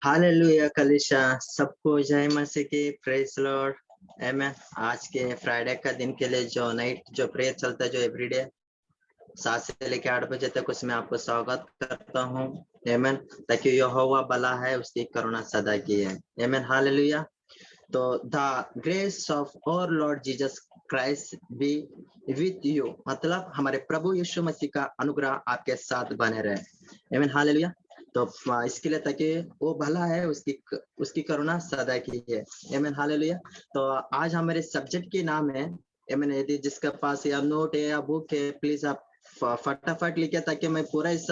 Hallelujah कलीसिया, सबको जय मसीह की, प्रेज लॉर्ड, आमेन। आज के फ्राइडे का दिन के लिए जो प्रेयर चलता है, जो एवरीडे 7 से लेकर 8 बजे तक, उसमें आपको स्वागत करता हूँ। आमेन। ताकि यहोवा भला है, उसकी करुणा सदा की है। आमेन। हालेलुया। तो the grace of our lord Jesus Christ be with you, मतलब हमारे प्रभु यीशु मसीह का अनुग्रह आपके साथ बने रहे। आमीन। हालेलुया। तो इसके लिए ताकि वो भला है, उसकी करुणा सदा की है। आमीन। हालेलुया। तो आज हमारे सब्जेक्ट के नाम है, आमीन। यदि जिसके पास या नोट है या बुक है, प्लीज आप फटाफट लिखे, ताकि मैं पूरा इस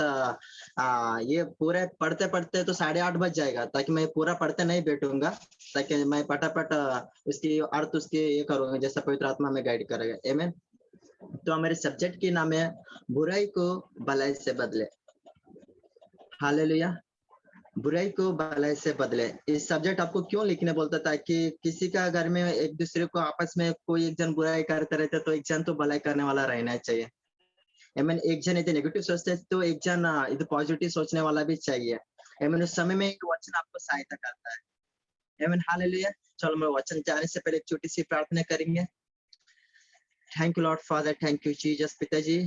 ये पूरे पढ़ते पढ़ते तो 8:30 बज जाएगा, ताकि मैं पूरा पढ़ते नहीं बैठूंगा, ताकि मैं फटाफट उसकी अर्थ उसके ये करूंगा जैसा पवित्र आत्मा में गाइड करेगा। आमीन। तो हमारे सब्जेक्ट के नाम है बुराई को भलाई से बदले। हालेलुया। बुराई को भलाई से बदले। इस सब्जेक्ट आपको क्यों लिखने बोलता था कि किसी का घर में एक दूसरे को आपस में कोई एक जन बुराई करते रहते, तो एक जन तो भलाई करने वाला रहना चाहिए। मीन एक जन यदि नेगेटिव सोचते हैं, तो एक जन इधर पॉजिटिव सोचने वाला भी चाहिए। मीन उस समय में एक वचन आपको सहायता करता है। Mean hallelujah. चलो, मैं वचन जाने से पहले एक छोटी सी प्रार्थना करेंगे। Thank you Lord father, thank you Jesus पिताजी।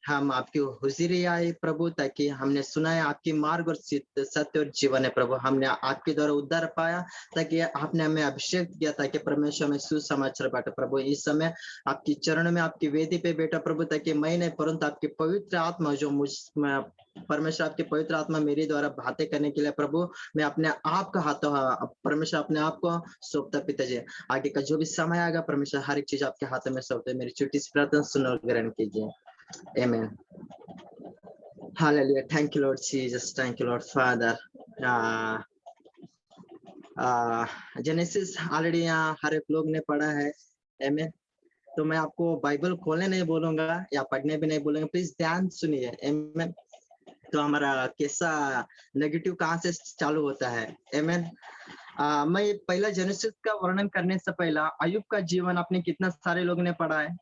हम आपकी हुजूरी आए प्रभु, ताकि हमने सुना है आपकी मार्ग और सत्य और जीवन है प्रभु। हमने आपके द्वारा उद्धार पाया, ताकि आपने हमें अभिषेक किया, ताकि परमेश्वर में सुसमाचार बांटा प्रभु। इस समय आपकी चरणों में, आपकी वेदी पे बैठा प्रभु, ताकि मैं नहीं परंतु आपकी पवित्र आत्मा जो परमेश्वर आपकी पवित्र आत्मा मेरे द्वारा बातें करने के लिए प्रभु, मैं अपने आप का हाथों परमेश्वर अपने आप को सौंपता पिताजी। आगे का जो भी समय आएगा परमेश्वर, हर एक चीज आपके हाथों में सौंपते। मेरी छोटी सी प्रार्थना सुन और ग्रहण कीजिए। Amen. Hallelujah. Thank you, Lord Jesus. Thank you, Lord Father. Genesis already यहाँ हर एक लोग ने पढ़ा है। Amen. तो मैं आपको बाइबल खोलने नहीं बोलूंगा या पढ़ने भी नहीं बोलूंगा, प्लीज ध्यान सुनिए। Amen. तो हमारा कैसा नेगेटिव कहाँ से चालू होता है। Amen. मैं पहला जेनेसिस का वर्णन करने से पहला अय्यूब का जीवन अपने कितना सारे लोग ने पढ़ा है।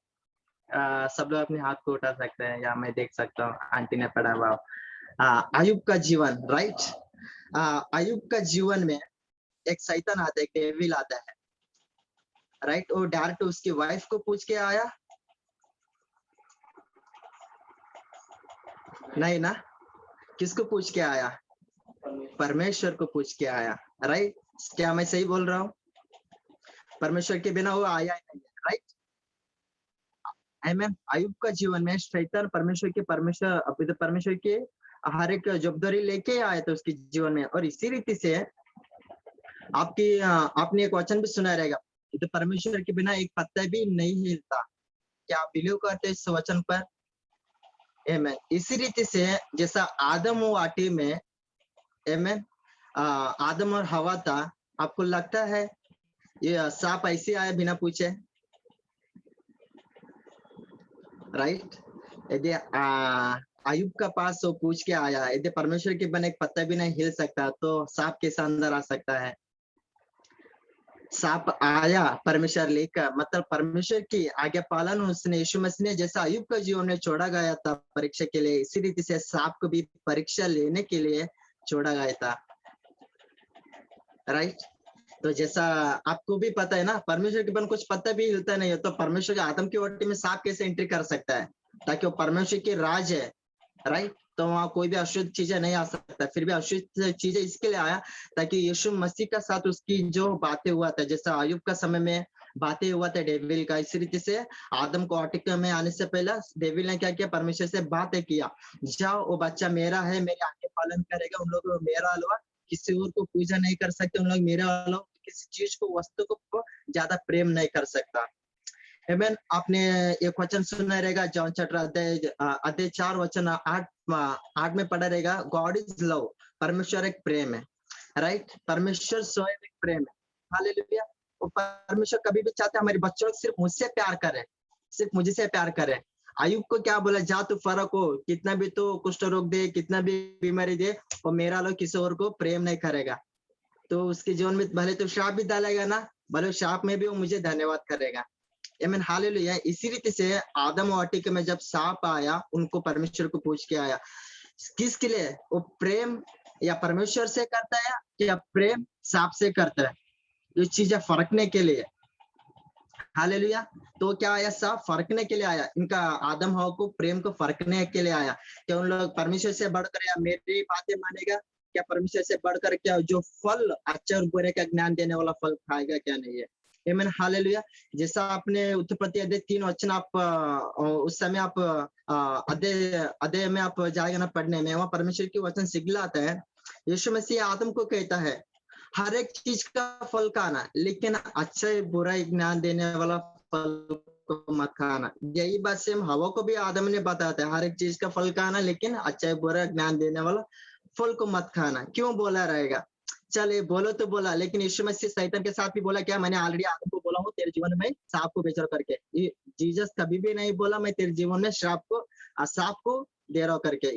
सब लोग अपने हाथ को उठा सकते हैं, या मैं देख सकता हूँ आंटी ने पढ़ा हुआ। अय्यूब का जीवन, राइट। अय्यूब का जीवन में एक शैतान आता है, एक डेविल आता है, राइट। वो डायरेक्ट उसकी वाइफ को पूछ के आया नहीं ना, किसको पूछ के आया? परमेश्वर को पूछ के आया, राइट। क्या मैं सही बोल रहा हूँ? परमेश्वर के बिना वो आया ही नहीं, राइट। आमीन। अय्यूब का जीवन में शैतान परमेश्वर के हर एक जवाबदारी लेके आए थे उसके जीवन में। और इसी रीति से आपने एक वचन भी सुना रहेगा, तो परमेश्वर के बिना एक पत्ता भी नहीं हिलता। क्या आप बिलीव करते इस वचन पर? आमीन। इसी रीति से जैसा आदम और वाटी में, आमीन, आदम और हवा था, आपको लगता है ये सांप ऐसे आया बिना पूछे, राइट। यदि अय्यूब का पास वो पूछ के आया, यदि परमेश्वर के बिना एक पत्ता भी नहीं हिल सकता, तो सांप कैसे अंदर आ सकता है? सांप आया परमेश्वर लेकर, मतलब परमेश्वर की आज्ञा पालन उसने, यीशु मसीह ने जैसा अय्यूब का जीवन में छोड़ा गया था परीक्षा के लिए, इसी रीति से सांप को भी परीक्षा लेने के लिए छोड़ा गया था, राइट। तो जैसा आपको भी पता है ना, परमेश्वर के बिना कुछ पत्ता भी हिलता नहीं है, तो परमेश्वर के आदम की वोटी में सांप कैसे एंट्री कर सकता है? ताकि वो परमेश्वर की राज है, राइट। तो वहां कोई भी अशुद्ध चीजें नहीं आ सकता। फिर भी अशुद्ध चीजें इसके लिए आया ताकि यीशु मसीह का साथ उसकी जो बातें हुआ था, जैसा अय्यूब का समय में बातें हुआ था डेविल का, इसी रीति से आदम को वाटिका में आने से पहले डेविल ने क्या किया? परमेश्वर से बातें किया, जाओ वो बच्चा मेरा है, मेरे आज्ञा पालन करेगा, उन लोग मेरा अलावा किसी और को पूजा नहीं कर सकते, उन लोग मेरा अलावा किसी चीज को, वस्तु को ज्यादा प्रेम नहीं कर सकता। आमीन। आपने एक वचन सुना रहेगा, जॉन चैप्टर अध्याय 4 वचन 8 में पढ़ा रहेगा, गॉड इज लव, परमेश्वर एक प्रेम है, राइट। परमेश्वर स्वयं एक प्रेम है। हालेलुया। वो परमेश्वर कभी भी चाहते हमारे बच्चों सिर्फ मुझसे प्यार करे, सिर्फ मुझसे प्यार करे। अय्यूब को क्या बोला? जा तू फर्क हो, कितना भी तो कुष्ठ रोग दे, कितना भी बीमारी दे, और मेरा लोग किसी और को प्रेम नहीं करेगा, तो उसके जीवन में भले तो शाप भी डालेगा ना, भले शाप में भी वो मुझे धन्यवाद करेगा। आमीन। हालेलुया। इसी रीति से आदम और वाटिका में जब सांप आया, उनको परमेश्वर को पूछ के आया, किसके लिए? वो प्रेम या परमेश्वर से करता है या प्रेम सांप से करता है, ये चीजें फरकने के लिए। हालेलुया। तो क्या आया? सांप फरकने के लिए आया, इनका आदम हवा को प्रेम को फरकने के लिए आया। क्या उन लोग परमेश्वर से बढ़कर या मेरी बातें मानेगा? क्या परमेश्वर से बढ़कर क्या जो फल अच्छे और बुरे का ज्ञान देने वाला फल खाएगा? क्या नहीं है? आमीन, हालेलुया। जैसा आपने उत्पत्ति अध्याय 3 वचन आप उस समय आप अध्याय में आप जाएगा ना पढ़ने में, वहां परमेश्वर की वचन सिखलाता है। यीशु मसीह आदम को कहता है हर एक चीज का फल खाना, लेकिन अच्छे बुरा ज्ञान देने वाला फल को मत खाना। यही बात सेम हवा को भी आदम ने बताया था, हर एक चीज का फल खाना, लेकिन अच्छा बुरा ज्ञान देने वाला फल को मत खाना। क्यों बोला रहेगा? चले बोलो तो बोला, लेकिन यीशु मसीह शैतान के साथ भी बोला क्या? मैंने ऑलरेडी आदम को बोला हूँ तेरे जीवन में सांप को बेचो करके। जीसस कभी भी नहीं बोला मैं तेरे जीवन में सांप को दे रहा हूं करके।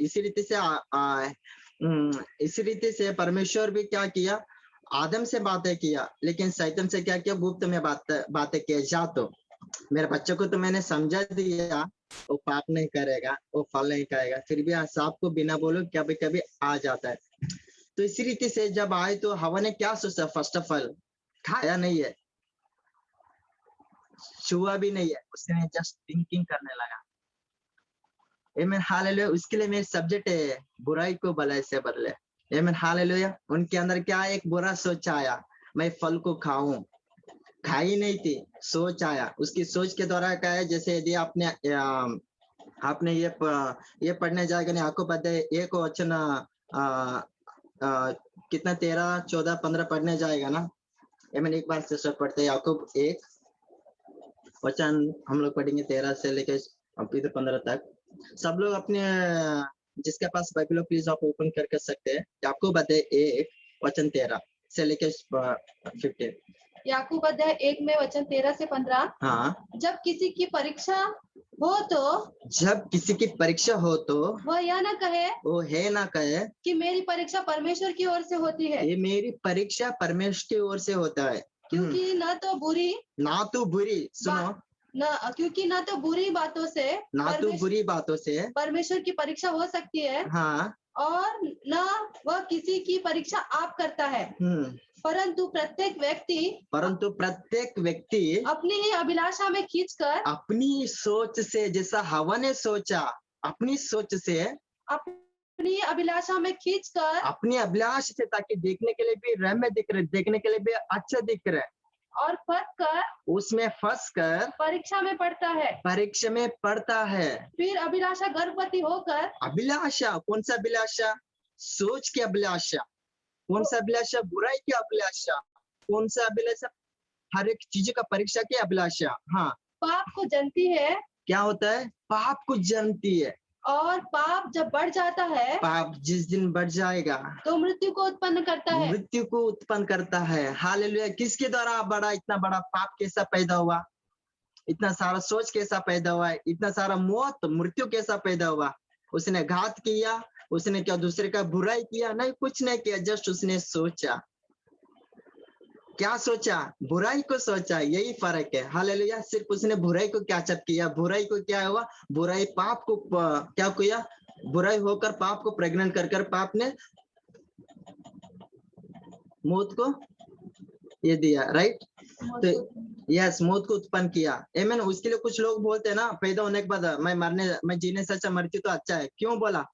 इसी रीति से परमेश्वर भी क्या किया? आदम से बातें किया, लेकिन शैतान से क्या किया? गुप्त में बातें किया। जा तो मेरे बच्चों को तो मैंने समझा दिया, वो पाप नहीं करेगा, वो फल नहीं खाएगा, फिर भी सांप को बिना बोलो कभी कभी आ जाता है। तो इसी रीति से जब आए तो हवा ने क्या सोचा? फर्स्ट ऑफ ऑल खाया नहीं है, छुआ भी नहीं है, उसने जस्ट थिंकिंग करने लगा। आमीन, हालेलुया। उसके लिए मेरे सब्जेक्ट है बुराई को भलाई से बदले। आमीन, हालेलुया। उनके अंदर क्या एक बुरा सोच आया, मैं फल को खाऊं। खाई नहीं थी, सोच आया। उसकी सोच के द्वारा क्या है? जैसे यदि आपने ये पढ़ने जाएगा नहीं, आपको पता है एक वचन कितना 13, 14, 15 पढ़ने जाएगा ना। आमीन, एक बार से सब पढ़ते हैं। याकूब 1 वचन हम लोग पढ़ेंगे 13 से लेकर 15 तक। सब लोग अपने जिसके पास बाइबल हो प्लीज आप ओपन कर सकते हैं। याकूब अध्याय 1 वचन 13 से लेकर 15। याकूब अध्याय 1 में वचन 13 से 15। हाँ, जब किसी की परीक्षा हो तो वह यह ना कहे, वो है ना कहे कि मेरी परीक्षा परमेश्वर की ओर से होती है, ये मेरी परीक्षा परमेश्वर की ओर से होता है। क्योंकि न तो बुरी सुनो, क्योंकि न तो बुरी बातों से परमेश्वर की परीक्षा हो सकती है। हाँ, और न वह किसी की परीक्षा आप करता है, परंतु प्रत्येक व्यक्ति अपनी ही अभिलाषा में खींचकर, अपनी सोच से, जैसा हवा ने सोचा, अपनी सोच से, अपनी अभिलाषा में खींचकर, अपनी अभिलाष से, ताकि देखने के लिए भी रम्य दिख रहे, देखने के लिए भी अच्छा दिख रहा है, और उसमें फंस कर परीक्षा में पड़ता है। फिर अभिलाषा गर्भवती होकर, अभिलाषा कौन सा अभिलाषा? सोच की अभिलाषा। कौन सा अभिलाषा? बुराई की अभिलाषा। कौन सा अभिलाषा? हर एक चीज का परीक्षा की अभिलाषा। हाँ, पाप को जनती है। क्या होता है? पाप को जनती है। और पाप जब बढ़ जाता है, पाप जिस दिन बढ़ जाएगा तो मृत्यु को उत्पन्न करता है। हालेलुया। किसके द्वारा बढ़ा? इतना बड़ा पाप कैसा पैदा हुआ? इतना सारा सोच कैसा पैदा हुआ? इतना सारा मौत, मृत्यु कैसा पैदा हुआ? उसने घात किया, उसने क्या दूसरे का बुराई किया? नहीं, कुछ नहीं किया, जस्ट उसने सोचा। क्या सोचा? बुराई को सोचा। यही फर्क है। हालेलुया। सिर्फ उसने बुराई को क्या किया? बुराई को क्या हुआ? बुराई पाप को क्या किया? बुराई होकर पाप को प्रेग्नेंट कर पाप ने मौत को ये दिया। राइट? तो यस, मौत को उत्पन्न किया। आमीन। उसके लिए कुछ लोग बोलते हैं ना, पैदा होने के बाद मैं जीने से अच्छा मरती तो अच्छा है। क्यों बोला?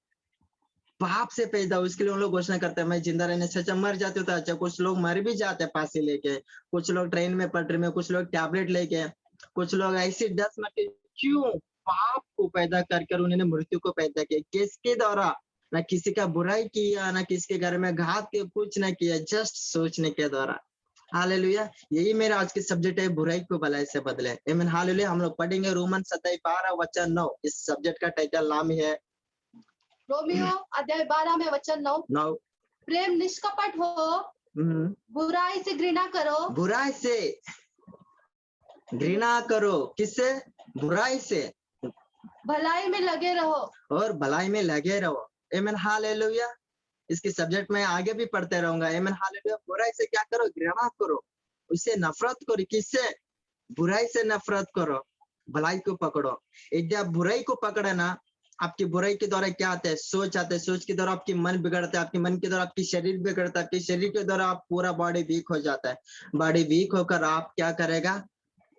पाप से पैदा। उसके लिए उन लोग घोषणा करते हैं मैं जिंदा रहने से अच्छा मर जाती हूँ तो अच्छा। कुछ लोग मर भी जाते हैं फांसी लेके, कुछ लोग ट्रेन में पटरी में, कुछ लोग टैबलेट लेके, कुछ लोग ऐसी 10 मरते। क्यों? पाप को पैदा कर उन्होंने मृत्यु को पैदा किया। किसके द्वारा? ना किसी का बुराई किया, ना किसी के घर में घात किया, कुछ ना किया, जस्ट सोचने के द्वारा। हालेलुया। यही मेरा आज की सब्जेक्ट है, बुराई को भलाई से बदले। आमीन, हालेलुया। हम लोग पढ़ेंगे रोमन 27 वचन 9। इस सब्जेक्ट का टाइटल नाम है रोमियो अध्याय 12 में वचन 9। प्रेम निष्कपट हो, बुराई से घृणा करो। बुराई से घृणा करो। किससे? बुराई से। भलाई में लगे रहो। और भलाई में लगे रहो। आमीन, हालेलुया। इसकी सब्जेक्ट में आगे भी पढ़ते रहूंगा। आमीन, हालेलुया। बुराई से क्या करो? घृणा करो, उससे नफरत करो। किससे? बुराई से नफरत करो, भलाई को पकड़ो। यदि आप बुराई को पकड़े ना, आपकी बुराई के द्वारा क्या आता है? सोच आता है, सोच के द्वारा आपकी मन बिगड़ता है, आपके मन के द्वारा आपकी शरीर बिगड़ता है, आपके शरीर के द्वारा आप पूरा बॉडी वीक हो जाता है। बॉडी वीक होकर आप क्या करेगा?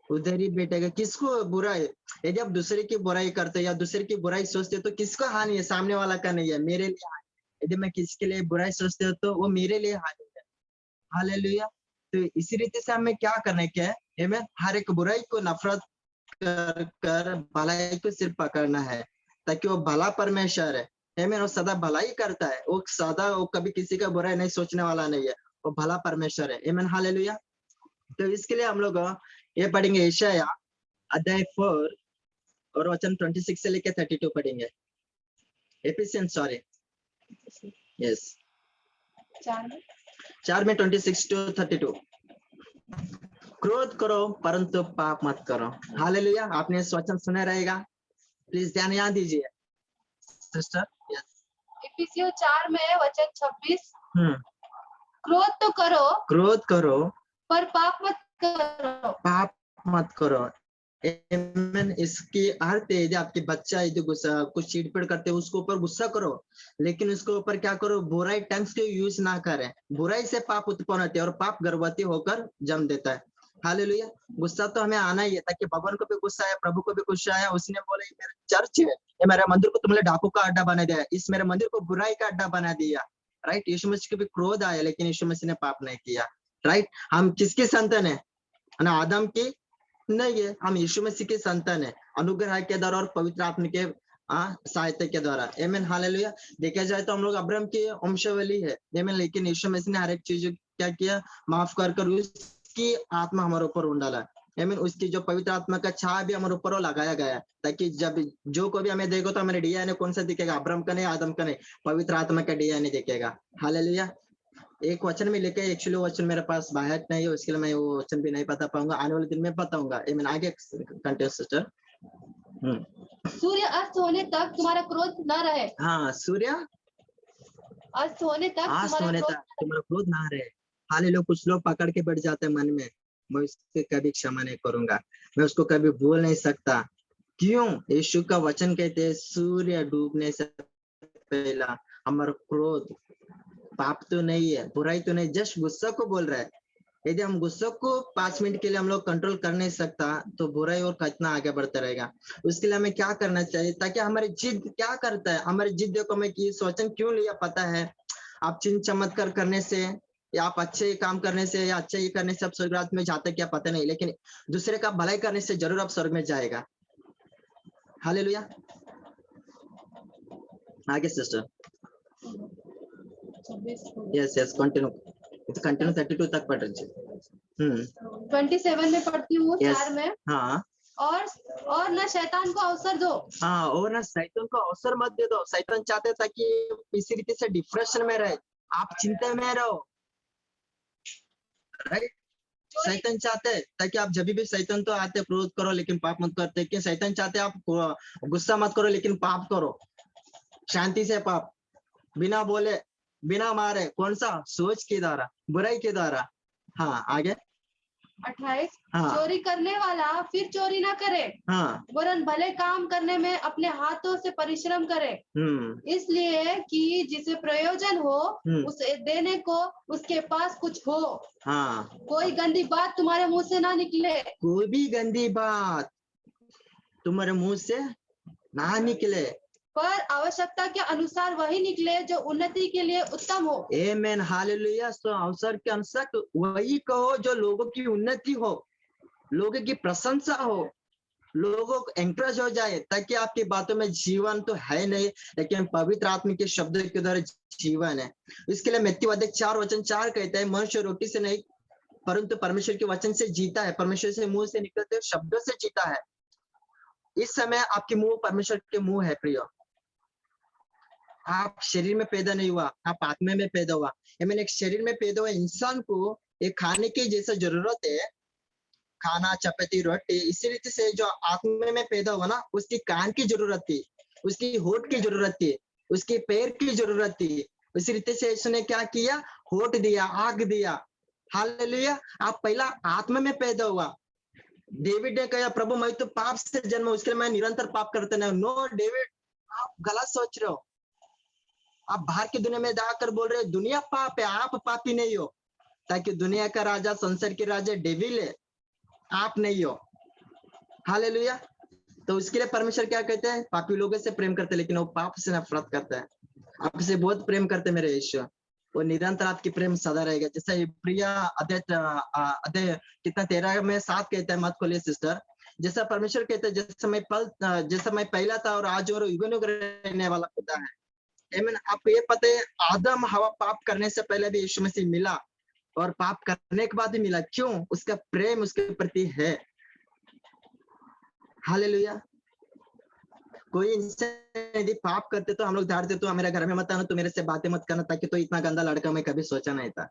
उधर ही बैठेगा। किसको बुराई? यदि आप दूसरे की बुराई करते या दूसरे की बुराई सोचते तो किसको हानि है? सामने वाला का नहीं है, मेरे लिए हानि है। यदि मैं किसी के लिए बुराई सोचते हो तो वो मेरे लिए हानि है। हालेलुया। तो इसी रीति से हमें क्या करना है? क्या है? आमीन। हर एक बुराई को नफरत कर भलाई को सिर्फ पकड़ना है, ताकि वो भला परमेश्वर है। आमीन। वो सदा भलाई करता है, वो सदा वो कभी किसी का बुराई नहीं सोचने वाला नहीं है, वो भला परमेश्वर है। आमीन। हालेलुया। तो इसके लिए हम लोग ये पढ़ेंगे यशाया अध्याय 4 और वचन 26 से लेकर 32 पढ़ेंगे। एफिसियंस सॉरी यस 4 में 26 to 32। क्रोध करो परंतु पाप मत करो। हालेलुया। आपने इस वचन सुना रहेगा, प्लीज ध्यान यहाँ दीजिए सिस्टर। यस। इफिसियों 4 में वचन 26, क्रोध तो करो, क्रोध करो पर पाप मत करो। पाप मत करो। आमीन। इसकी अर्थ है, यदि आपके बच्चा यदि गुस्सा कुछ चिड़पिड़ करते हैं उसके ऊपर गुस्सा करो, लेकिन उसके ऊपर क्या करो? बुराई टंग्स के यूज ना करें। बुराई से पाप उत्पन्न होते हैं और पाप गर्भवती होकर जन्म देता है। हालेलुया। गुस्सा तो हमें आना ही है, ताकि भगवान को भी गुस्सा आया, प्रभु को भी गुस्सा आया। उसने बोला ये मेरा चर्च है, ये मेरे मंदिर को तुमने डाकू का अड्डा बना दिया, इस मेरे मंदिर को बुराई का अड्डा बना दिया। राइट। यीशु मसीह को भी क्रोध आया, लेकिन यीशु मसीह ने पाप नहीं किया। राइट। हम किसके संतान है ना? आदम की नहीं है, हम यीशु मसीह के संतान है, अनुग्रह के द्वारा और पवित्र आत्मा के सहायता के द्वारा। आमीन। हालेलुया। देखा जाए तो हम लोग अब्राहम की वंशावली है। आमीन। लेकिन यीशु मसीह ने हर एक चीज क्या किया? माफ कर उसकी आत्मा हमारे ऊपर उंडाला। आमीन। उसकी जो पवित्र आत्मा का छाया भी हमारे ऊपर लगाया गया, ताकि जब जो को भी हमें देखो तो हमारे डीएनए कौन सा दिखेगा? अब्राहम का नहीं, आदम का नहीं, पवित्र आत्मा का डीएनए दिखेगा। हालेलुया। एक वचन में लेके एक्चुअली वचन मेरे पास बाहर नहीं है, उसके लिए मैं वो वचन भी नहीं बता पाऊंगा, आने वाले दिन में बताऊंगा। आमीन। आगे कंटिन्यू सिस्टर। सूर्य अस्त होने तक तुम्हारा क्रोध न रहे। हाँ, सूर्य अस्त होने तक तुम्हारा क्रोध ना रहे। हालेलुया। कुछ लोग पकड़ के बैठ जाते हैं मन में, मैं उससे कभी क्षमा नहीं करूंगा, मैं उसको कभी भूल नहीं सकता। क्यों? यीशु का वचन कहते हैं सूर्य डूबने से पहला हमारा क्रोध, पाप तो नहीं है, बुराई तो नहीं, जस्ट गुस्सा को बोल रहा है। यदि हम गुस्से को 5 मिनट के लिए हम लोग कंट्रोल कर नहीं सकता तो बुराई और कितना आगे बढ़ता रहेगा। उसके लिए हमें क्या करना चाहिए? ताकि हमारी जिद क्या करता है? हमारी जिद देखो, मैं कि वचन क्यों लिया पता है? आप चिन्ह चमत्कार करने से या आप अच्छे काम करने से या अच्छे ये करने से आप स्वर्ग राज्य में जाते क्या पता नहीं, लेकिन दूसरे का भलाई करने से जरूर आप स्वर्ग में जाएगा। हालेलुया। आगे सिस्टर। यस यस कंटिन्यू 32 तक पढ़ रही। 27 में पढ़ती हूँ। Yes. 4 में हाँ। और न शैतान को अवसर दो। हाँ, और ना शैतान को अवसर मत दे दो। शैतान चाहते ताकि इसी रीति से डिप्रेशन में रहे, आप चिंता में रहो। राइट। शैतान चाहते हैं ताकि आप जब भी शैतान तो आते क्रोध करो लेकिन पाप मत करते, क्यों? शैतान चाहते आप गुस्सा मत करो लेकिन पाप करो, शांति से पाप, बिना बोले बिना मारे। कौन सा? सोच के द्वारा, बुराई के द्वारा। हाँ आगे 28, हाँ। चोरी करने वाला फिर चोरी ना करे, हाँ। वरन भले काम करने में अपने हाथों से परिश्रम करे, इसलिए कि जिसे प्रयोजन हो उसे देने को उसके पास कुछ हो। हाँ। कोई गंदी बात तुम्हारे मुंह से ना निकले, कोई भी गंदी बात तुम्हारे मुंह से ना निकले, पर आवश्यकता के अनुसार वही निकले जो उन्नति के लिए उत्तम हो। आमीन। हालेलुया। तो अवसर के अनुसार वही कहो जो लोगों की उन्नति हो, लोगों की प्रशंसा हो, लोगों को एंकरेज हो जाए, ताकि आपकी बातों में जीवन तो है नहीं लेकिन पवित्र आत्मा के शब्दों के द्वारा जीवन है। इसके लिए मत्ती अध्याय 4 वचन 4 कहता है, मनुष्य रोटी से नहीं परंतु परमेश्वर के वचन से जीता है, परमेश्वर से मुंह से निकलते शब्दों से जीता है। इस समय आपके मुंह परमेश्वर के मुंह है प्रिय। आप शरीर में पैदा नहीं हुआ, आप आत्मा में पैदा हुआ। मैंने एक शरीर में पैदा हुआ इंसान को एक खाने की जैसा जरूरत है, खाना चपाती रोटी। इसी रीति से जो आत्मा में पैदा हुआ ना, उसकी कान की जरूरत थी, उसकी होठ की जरूरत थी, उसके पैर की जरूरत थी। उसी रीति से उसने क्या किया? होठ दिया, आग दिया। हालेलुया। आप पहला आत्मा में पैदा हुआ। डेविड ने कहा प्रभु मैं तो पाप से जन्मा, उसके लिए मैं निरंतर पाप करता नहीं। नो डेविड, आप गलत सोच रहे हो। आप बाहर की दुनिया में जाकर बोल रहे हो दुनिया पाप है, आप पापी नहीं हो, ताकि दुनिया का राजा, संसार के राजा डेविल है, आप नहीं हो। हालेलुया। तो उसके लिए परमेश्वर क्या कहते हैं, पापी लोगों से प्रेम करते, लेकिन वो पाप से नफरत करता है। आपसे बहुत प्रेम करते मेरे यीशु, वो निरंतर आपकी प्रेम सदा रहेगा। जैसे प्रिया अध्याय कितना 13 में 7 कहता है, मत खोलिए सिस्टर। जैसा परमेश्वर कहते हैं, जैसा मैं पहला था और आज और युग युग रहने वाला खुदा है। आमीन। आपको ये पता है, आदम हवा पाप करने से पहले भी यीशु मसीह मिला और पाप करने के बाद भी मिला। क्यों? उसका प्रेम उसके प्रति है। हालेलुया। कोई इंसान यदि पाप करते तो हम लोग धारते, तो मेरे घर में मत आना, तो मेरे से बातें मत करना, ताकि तो इतना गंदा लड़का मैं कभी सोचा नहीं था।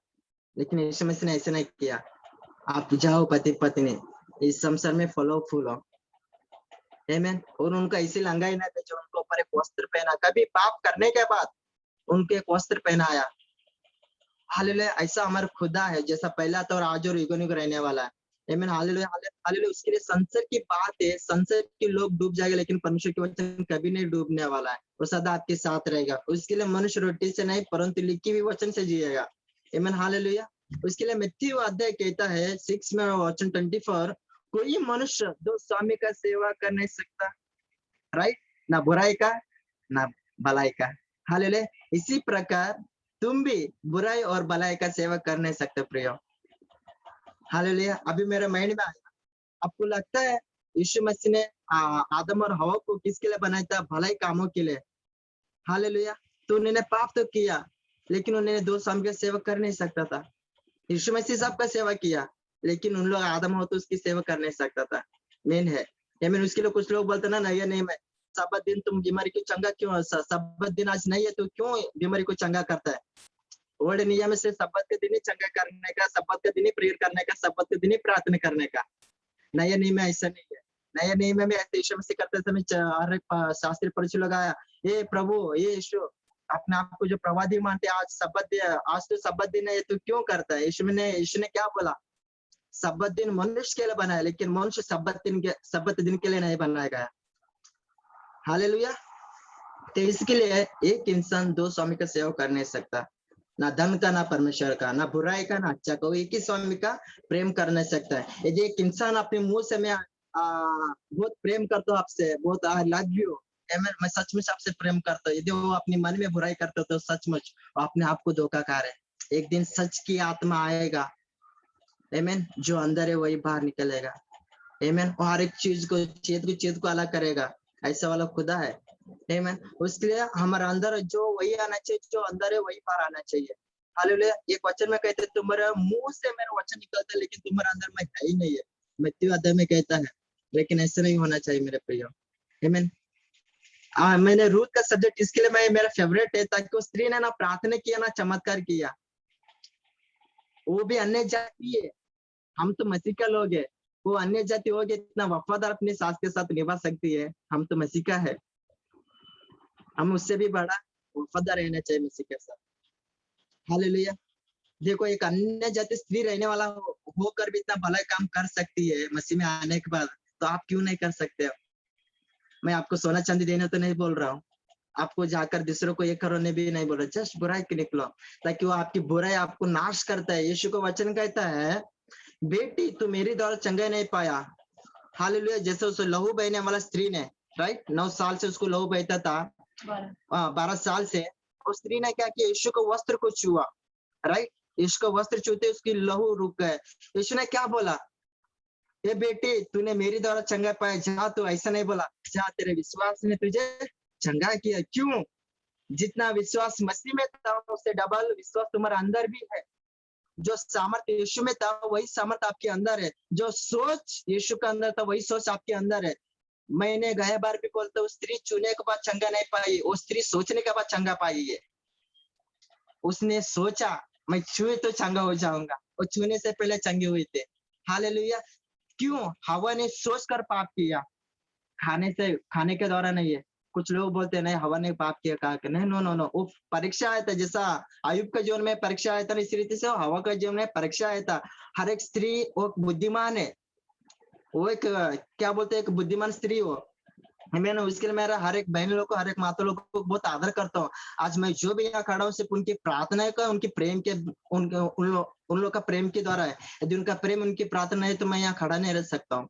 लेकिन यीशु मसीह ने ऐसे नहीं किया। आप जाओ पति पत्नी इस संसार में फलो फूलो। आमीन। और उनका इसी लंगाई ना थे जो उनको ऊपर एक वस्त्र पहना, कभी पाप करने के बाद उनके एक वस्त्र पहनाया। हालेलुया। ऐसा हमारा खुदा है, जैसा पहला था और आज और युग युग रहने वाला है। आमीन। Hallelujah hallelujah. उसके लिए संसार की बात है, संसार के लोग डूब जाएंगे, लेकिन परमेश्वर के वचन कभी नहीं डूबने वाला है, वो सदा आपके साथ रहेगा। उसके लिए मनुष्य रोटी से नहीं परंतु लिखी हुई वचन से जिएगा। आमीन। हालेलुया। उसके लिए मत्ती अध्याय कहता है 6 में वचन 24, कोई मनुष्य दो स्वामी का सेवा कर नहीं सकता। राइट। ना बुराई का ना भलाई का। हालेलुया। इसी प्रकार तुम भी बुराई और भलाई का सेवा कर नहीं सकते प्रियो। हालेलुया। अभी मेरे माइंड में आया, आपको लगता है यीशु मसीह ने आदम और हवा को किसके लिए बनाया था? भलाई कामों के लिए। हालेलुया। तो उन्होंने पाप तो किया, लेकिन उन्होंने दो स्वामी की सेवा कर नहीं सकता था। यीशु मसीह सबका सेवा किया, लेकिन उन लोग आदम हो तो उसकी सेवा कर नहीं सकता था। मेन है। मीन उसके लिए कुछ लोग बोलते ना, नहीं नहीं, मैं सब्बत दिन तुम बीमारी को चंगा क्यों, सब्बत दिन आज नहीं है तो क्यों बीमारी को चंगा करता है? ओल्ड नियम से सब्बत के दिन ही चंगा करने का, सब्बत के दिन ही प्रेयर करने का, सब्बत के दिन ही प्रार्थना करने का। नया नियम में ऐसा नहीं है। नया नियम में ऐसे यीशु मसीह करते समय हर एक शास्त्री परिचय लगाया, ये प्रभु ये यीशु अपने आप को जो प्रवादी मानते, आज तो सब्बत दिन है तो क्यों करता है? यीशु ने क्या बोला? सब्बत दिन मनुष्य के लिए बनाया, लेकिन मनुष्य सब्बत दिन के लिए नहीं बनाया गया। हालेलुया। तो इसके लिए एक इंसान दो स्वामी का सेवा कर नहीं सकता, ना धन का ना परमेश्वर का, ना बुराई का ना अच्छा का। एक ही स्वामी का प्रेम कर नहीं सकता है। यदि एक इंसान अपने मुंह से मैं बहुत प्रेम करता हूँ आपसे, बहुत आई लव यू, मैं सचमुच आपसे प्रेम करता हूँ, यदि वो अपने मन में बुराई करता तो सचमुच अपने आप को धोखा खा रहे। एक दिन सच की आत्मा आएगा, आमीन, जो अंदर है वही बाहर निकलेगा। आमीन। और हर एक चीज को चेत को अलग करेगा। ऐसा वाला खुदा है। आमीन। उसके लिए हमारे अंदर जो वही आना चाहिए, जो अंदर है वही बाहर आना चाहिए। हालेलुया। एक वचन में कहते तुम्हारे मुंह से मेरा वचन निकलता है, लेकिन तुम्हारे अंदर में है ही नहीं है। मत्ती अध्याय में कहता है, लेकिन ऐसा नहीं होना चाहिए मेरे प्रियो। आमीन। मैंने रूथ का सब्जेक्ट इसके लिए मेरा फेवरेट है, ताकि उस स्त्री ने ना प्रार्थना किया ना चमत्कार किया। वो भी अन्य जाति है, हम तो मसीह का लोग है। वो अन्य जाति हो गए, इतना वफादार अपनी सास के साथ निभा सकती है, हम तो मसीह का है। हम उससे भी बड़ा वफादार रहना चाहिए मसीह के साथ। हालेलुया। देखो, एक अन्य जाति स्त्री रहने वाला होकर भी इतना भला काम कर सकती है मसीह में आने के बाद, तो आप क्यों नहीं कर सकते हो? मैं आपको सोना चांदी देने तो नहीं बोल रहा हूँ, आपको जाकर दूसरों को ये करने भी नहीं बोल रहा, जस्ट बुराई के निकलो, ताकि वो आपकी बुराई आपको नाश करता है। यीशु को वचन कहता है, बेटी तू मेरी द्वारा चंगा नहीं पाया। हालेलुया। जैसे उसे लहू बहने वाला स्त्री ने, राइट, 9 साल से उसको लहू बहता था, 12 साल से। उस स्त्री ने क्या किया? यीशु को वस्त्र को छुआ, राइट। यीशु को वस्त्र छूते उसकी लहू रुक गए। यीशु ने क्या बोला? ये बेटी तूने मेरी द्वारा चंगा पाया, जा। तो ऐसा नहीं बोला, जा तेरे विश्वास ने तुझे चंगा किया। क्यों? जितना विश्वास मसीह में था उससे डबल विश्वास तुम्हारे अंदर भी है। जो सामर्थ्य यीशु में था वही सामर्थ्य आपके अंदर है। जो सोच यीशु के अंदर था वही सोच आपके अंदर है। मैंने गए बार भी बोलता हूँ, स्त्री चुने के बाद चंगा नहीं पाई, वो स्त्री सोचने के बाद चंगा पाई है। उसने सोचा मैं छुए तो चंगा हो जाऊंगा, और छूने से पहले चंगे हुए थे। हालेलुया। क्यों? हवा ने सोचकर पाप किया, खाने के द्वारा नहीं है। कुछ लोग बोलते हैं नहीं हवा ने पाप किया, कहा कि नहीं, नो नो नो, वो परीक्षा आया था। जैसा आयुब का जीवन में परीक्षा आया था, इस रीति से हवा का जीवन में परीक्षा आया था। हर एक स्त्री वो बुद्धिमान है, वो एक क्या बोलते हैं, एक बुद्धिमान स्त्री हो, मैंने उसके लिए मेरा हर एक बहन लोग को, हर एक माता लोग को बहुत आदर करता हूँ। आज मैं जो भी यहाँ खड़ा हूँ सिर्फ उनकी प्रार्थना का, उनकी प्रेम के, उन लोग का प्रेम के द्वारा है। यदि उनका प्रेम, उनकी प्रार्थना है तो मैं यहाँ खड़ा नहीं रह सकता हूँ।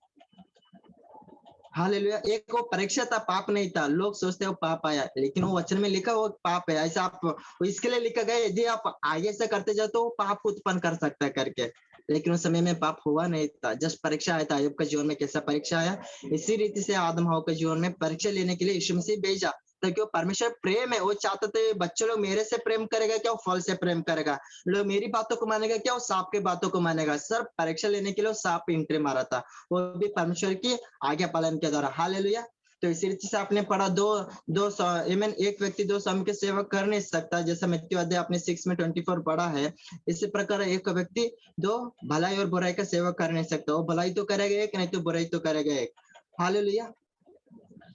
हालेलुया। एक वो परीक्षा था, पाप नहीं था। लोग सोचते हैं वो पाप आया, लेकिन वो वचन में लिखा वो पाप है। ऐसा आप वो इसके लिए लिखा गया, यदि आप आगे से करते जाओ तो वो पाप उत्पन्न कर सकता है करके। लेकिन उस समय में पाप हुआ नहीं था, जस्ट परीक्षा आया था। अय्यूब के जीवन में कैसा परीक्षा आया, इसी रीति से आदम हव्वा के जीवन में परीक्षा लेने के लिए यीशु मसीह भेजा। ताकि वो परमेश्वर प्रेम है, वो चाहते थे बच्चे लोग मेरे से प्रेम करेगा क्या, वो फल से प्रेम करेगा। लोग मेरी बातों को मानेगा क्या, वो सांप की बातों को मानेगा। सर परीक्षा लेने के लिए वो सांप एंट्री मारा था, वो भी परमेश्वर की आज्ञा पालन के द्वारा। हालेलुया। तो इसी रीति से आपने पढ़ा, एक व्यक्ति दो स्वामी की सेवा कर नहीं सकता, जैसा मत्ती अध्याय आपने 6 में 24 पढ़ा है। इसी प्रकार एक व्यक्ति दो भलाई और बुराई का सेवा कर नहीं सकता। वो भलाई तो करेगा एक, नहीं तो बुराई तो करेगा एक। हालेलुया।